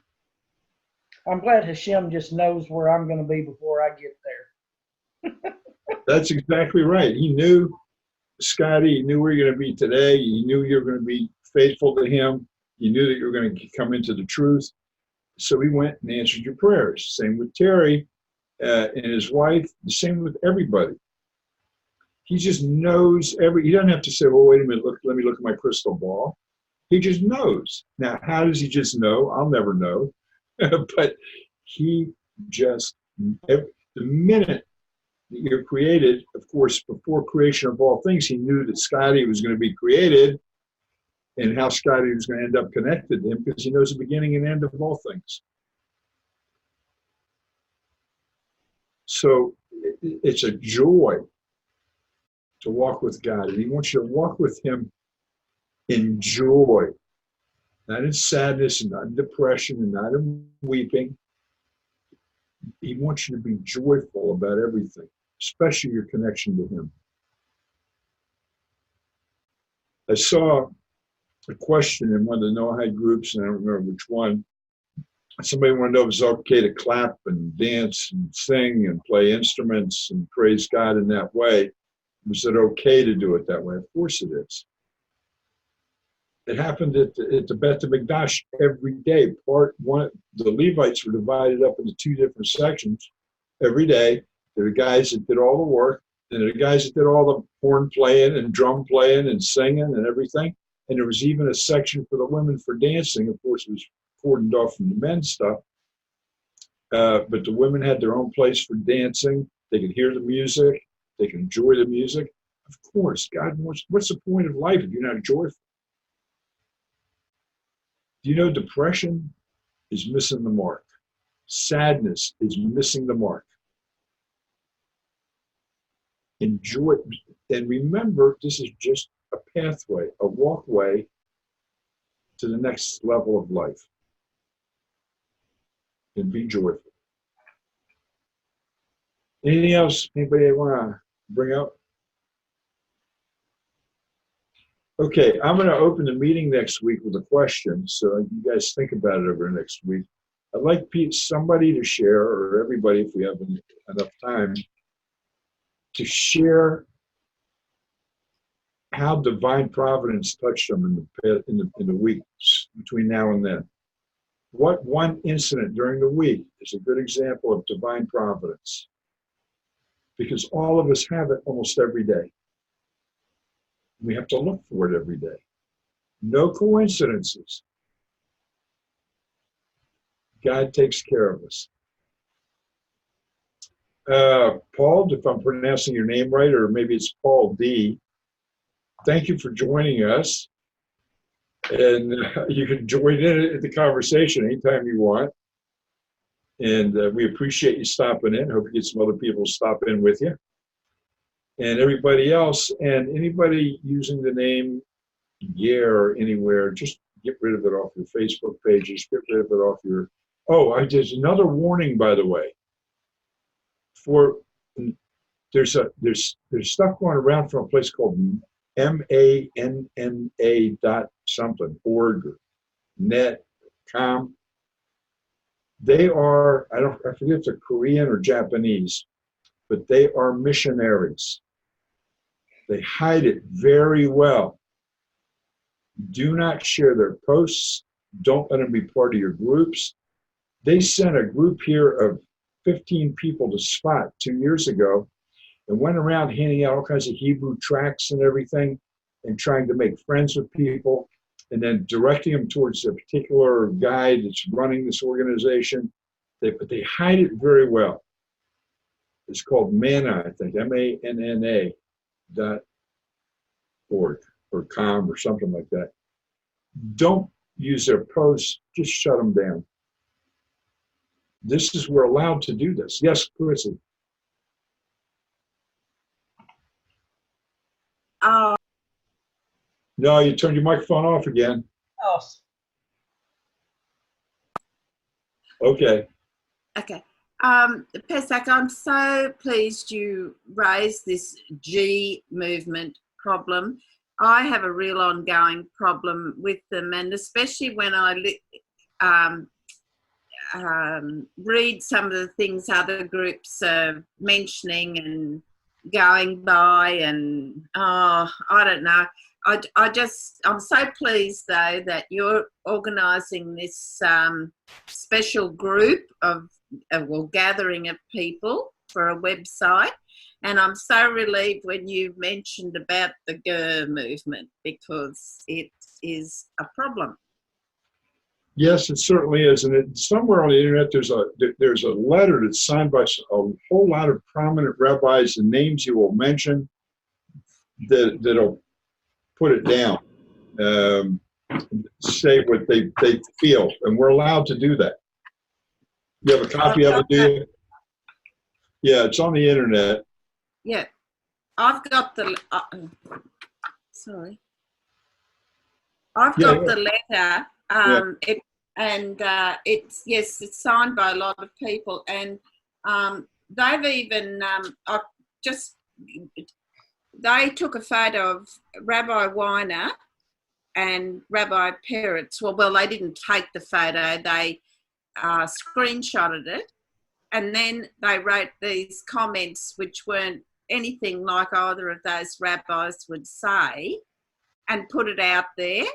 glad Hashem just knows where I'm going to be before I get there. That's exactly right. He knew, Scotty, he knew where you're going to be today. He knew you were going to be faithful to him. He knew that you were going to come into the truth. So he went and answered your prayers. Same with Terry and his wife. The same with everybody. He just knows he doesn't have to say, well, wait a minute, let me look at my crystal ball. He just knows. Now, how does he just know? I'll never know. But he just, the minute that you're created, of course, before creation of all things, he knew that Scotty was going to be created and how Scotty was going to end up connected to him because he knows the beginning and end of all things. So it's a joy to walk with God. And he wants you to walk with him in joy, not in sadness and not in depression and not in weeping. He wants you to be joyful about everything, especially your connection to him. I saw a question in one of the Noahide groups, and I don't remember which one. Somebody wanted to know if it's okay to clap and dance and sing and play instruments and praise God in that way. Was it okay to do it that way? Of course it is. It happened at the Beth Mikdash every day. Part one, the Levites were divided up into two different sections every day. There were guys that did all the work, and there were guys that did all the horn playing and drum playing and singing and everything. And there was even a section for the women for dancing. Of course, it was cordoned off from the men's stuff. But the women had their own place for dancing. They could hear the music. They could enjoy the music. Of course, God wants, what's the point of life if you're not joyful? Do you know depression is missing the mark? Sadness is missing the mark. Enjoy, and remember, this is just a pathway, a walkway to the next level of life. And be joyful. Anything else anybody want to bring up? Okay, I'm going to open the meeting next week with a question, so you guys think about it over the next week. I'd like somebody to share, or everybody if we have enough time, to share how divine providence touched them in the weeks between now and then. What one incident during the week is a good example of divine providence? Because all of us have it almost every day. We have to look for it every day. No coincidences. God takes care of us. Paul, if I'm pronouncing your name right, or maybe it's Paul D., thank you for joining us. And you can join in the conversation anytime you want. And we appreciate you stopping in. Hope you get some other people to stop in with you. And everybody else, and anybody using the name Yer anywhere, just get rid of it off your Facebook pages, get rid of it off your... Oh, there's another warning, by the way. There's stuff going around from a place called manna.something, org, or net, com. They are, I forget if they're Korean or Japanese, but they are missionaries. They hide it very well. Do not share their posts. Don't let them be part of your groups. They sent a group here of 15 people to Spot 2 years ago and went around handing out all kinds of Hebrew tracts and everything and trying to make friends with people and then directing them towards a particular guy that's running this organization. But they hide it very well. It's called Manna, I think, manna.org or com or something like that. Don't use their posts, just shut them down. We're allowed to do this. Yes, Chrissy. No, you turned your microphone off again. Oh. Okay. Okay. Pesach, I'm so pleased you raised this G movement problem. I have a real ongoing problem with them, and especially when I read some of the things other groups are mentioning and going by, and I don't know. I'm so pleased though that you're organising this special group of gathering of people for a website, and I'm so relieved when you mentioned about the GER movement, because it is a problem. Yes, it certainly is. And somewhere on the internet, there's a letter that's signed by a whole lot of prominent rabbis and names you will mention that'll put it down, say what they feel. And we're allowed to do that. You have a copy of it, do you? Yeah, it's on the internet. Yeah. I've got the... sorry. I've got the letter. It's signed by a lot of people, and they've even they took a photo of Rabbi Weiner and Rabbi Peretz. Well, they didn't take the photo; they screenshotted it, and then they wrote these comments which weren't anything like either of those rabbis would say, and put it out there.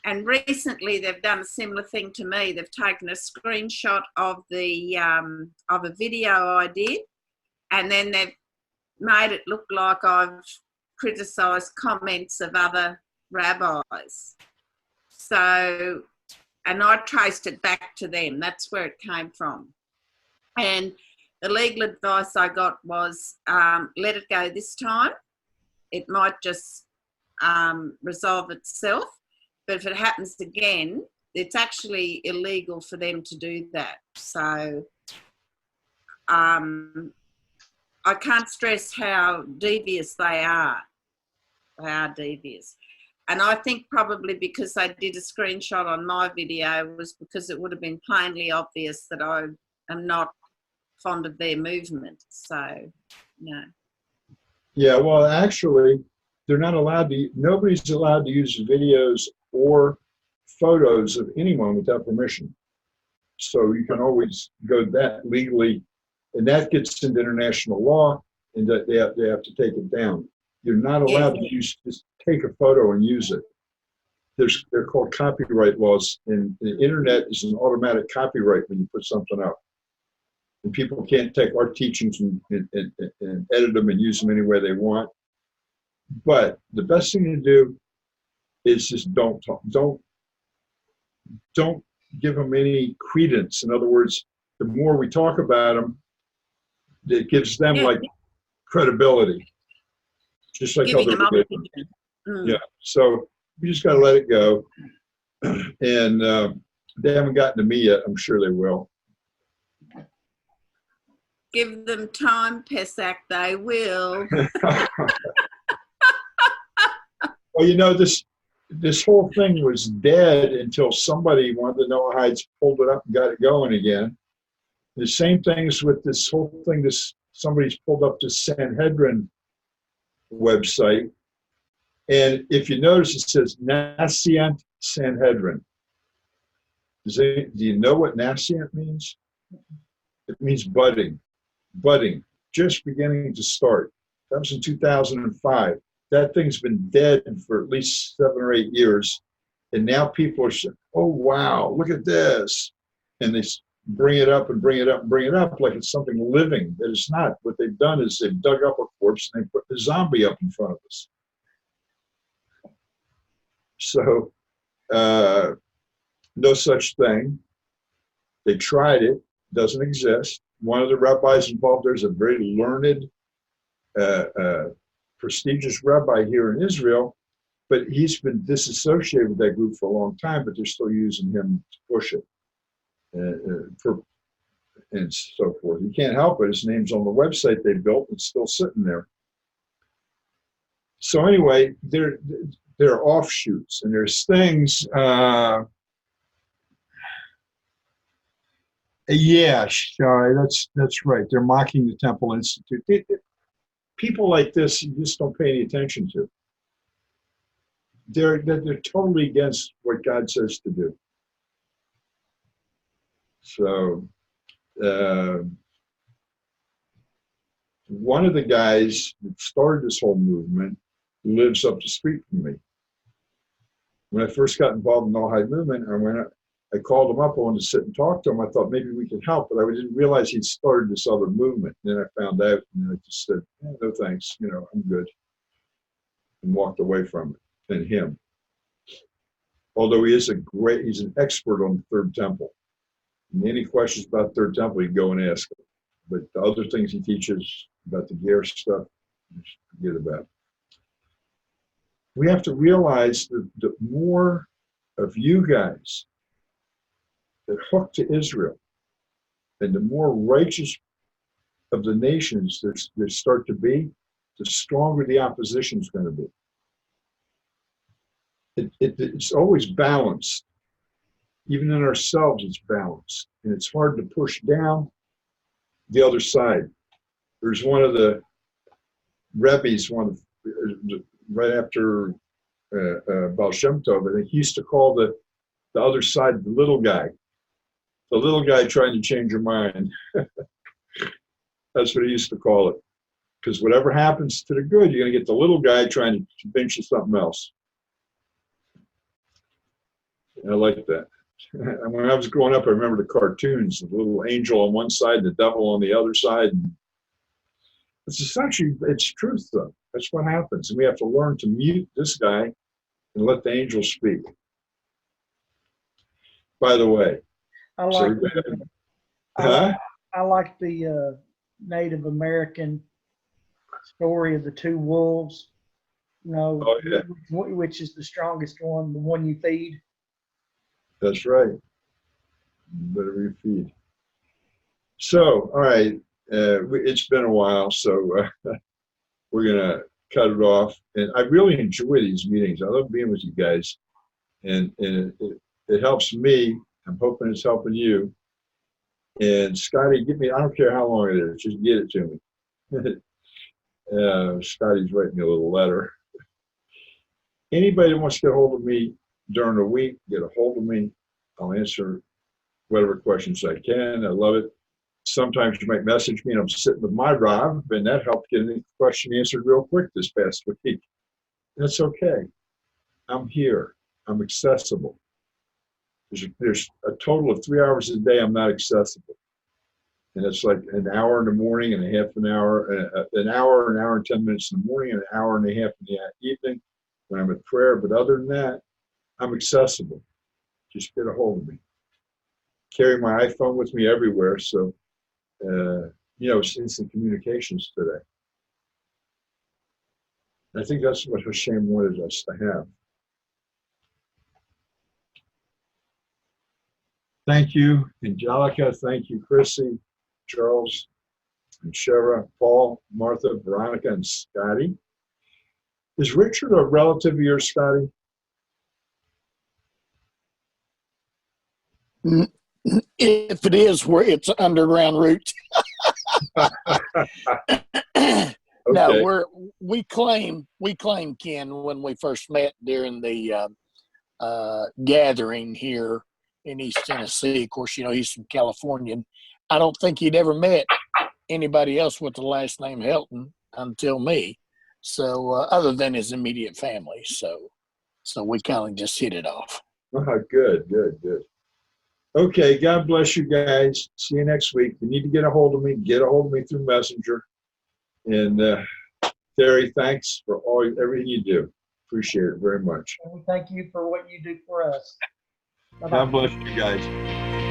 And recently they've done a similar thing to me. They've taken a screenshot of of a video I did, and then they've made it look like I've criticised comments of other rabbis. So, and I traced it back to them. That's where it came from. And the legal advice I got was, let it go this time. It might just resolve itself. But if it happens again, it's actually illegal for them to do that. So I can't stress how devious they are. They are devious. And I think probably because I did a screenshot on my video was because it would have been plainly obvious that I am not fond of their movement. So, no. Yeah, well, actually, they're not allowed to, nobody's allowed to use videos or photos of anyone without permission. So you can always go that legally, and that gets into international law, and that they have to take it down. You're not allowed to use, just take a photo and use it. They're called copyright laws, and the internet is an automatic copyright when you put something up. And people can't take our teachings and edit them and use them any way they want. But the best thing to do is just don't give them any credence. In other words, the more we talk about them, it gives them like credibility, just like Giving other religions. Yeah, so we just got to let it go. And they haven't gotten to me yet. I'm sure they will. Give them time, Pesach, they will. Well, you know, this whole thing was dead until somebody, one of the Noahites, pulled it up and got it going again. The same things with this whole thing. Somebody's pulled up this Sanhedrin website, and if you notice, it says Nascent Sanhedrin. Do you know what nascent means? It means budding, just beginning to start. That was in 2005. That thing's been dead for at least 7 or 8 years. And now people are saying, oh, wow, look at this. And they bring it up and bring it up and bring it up like it's something living that it's not. What they've done is they've dug up a corpse and they put the zombie up in front of us. So no such thing. They tried it. Doesn't exist. One of the rabbis involved, there's a very learned, prestigious rabbi here in Israel, but he's been disassociated with that group for a long time, but they're still using him to push it and so forth. You can't help it. His name's on the website they built. It's still sitting there. So anyway, there are offshoots, and there's things. Yeah, Shai, that's right. They're mocking the Temple Institute. People like this, you just don't pay any attention to. They're totally against what God says to do. So, one of the guys that started this whole movement lives up the street from me. When I first got involved in the Noahide movement, I called him up. I wanted to sit and talk to him. I thought maybe we could help, but I didn't realize he'd started this other movement. And then I found out, and I just said, no thanks, I'm good, and walked away from it and him. Although he's an expert on the Third Temple. And any questions about the Third Temple, you can go and ask him. But the other things he teaches about the Ger stuff, just forget about it. We have to realize that the more of you guys that hook to Israel, and the more righteous of the nations there start to be, the stronger the opposition is going to be. It's always balanced. Even in ourselves, it's balanced. And it's hard to push down the other side. There's one of the Rebbe's, right after Baal Shem Tov, I think he used to call the other side the little guy. The little guy trying to change your mind. That's what he used to call it. Because whatever happens to the good, you're going to get the little guy trying to convince you something else. And I like that. And when I was growing up, I remember the cartoons, the little angel on one side, the devil on the other side. It's truth, though. That's what happens. And we have to learn to mute this guy and let the angels speak. By the way, I so like huh? I like the Native American story of the two wolves. You know, Oh yeah, which is the strongest one, the one you feed. that's right. Better refeed. So, all right, it's been a while, so we're gonna cut it off. And I really enjoy these meetings. I love being with you guys, and it helps me. I'm hoping it's helping you. And Scotty, give me, I don't care how long it is, just get it to me. Scotty's writing me a little letter. Anybody that wants to get a hold of me during the week, get a hold of me. I'll answer whatever questions I can. I love it. Sometimes you might message me and I'm sitting with my drive, and that helped get any question answered real quick this past week. That's okay. I'm here. I'm accessible. There's a total of 3 hours a day I'm not accessible. And it's like an hour in the morning and a half an hour and 10 minutes in the morning, and an hour and a half in the evening when I'm at prayer. But other than that, I'm accessible. Just get a hold of me. Carry my iPhone with me everywhere. So, it's instant communications today. I think that's what Hashem wanted us to have. Thank you, Angelica. Thank you, Chrissy, Charles, and Shara, Paul, Martha, Veronica, and Scotty. Is Richard a relative of yours, Scotty? If it is, where it's underground roots. Okay. No, we claim Ken when we first met during the gathering here in East Tennessee. Of course, he's from California. I don't think he'd ever met anybody else with the last name Helton until me. So other than his immediate family, so we kind of just hit it off. Oh, good. Okay, God bless you guys. See you next week. If you need to get a hold of me, through Messenger. And Terry, thanks for everything you do. Appreciate it very much. Thank you for what you do for us. Bye-bye. God bless you guys.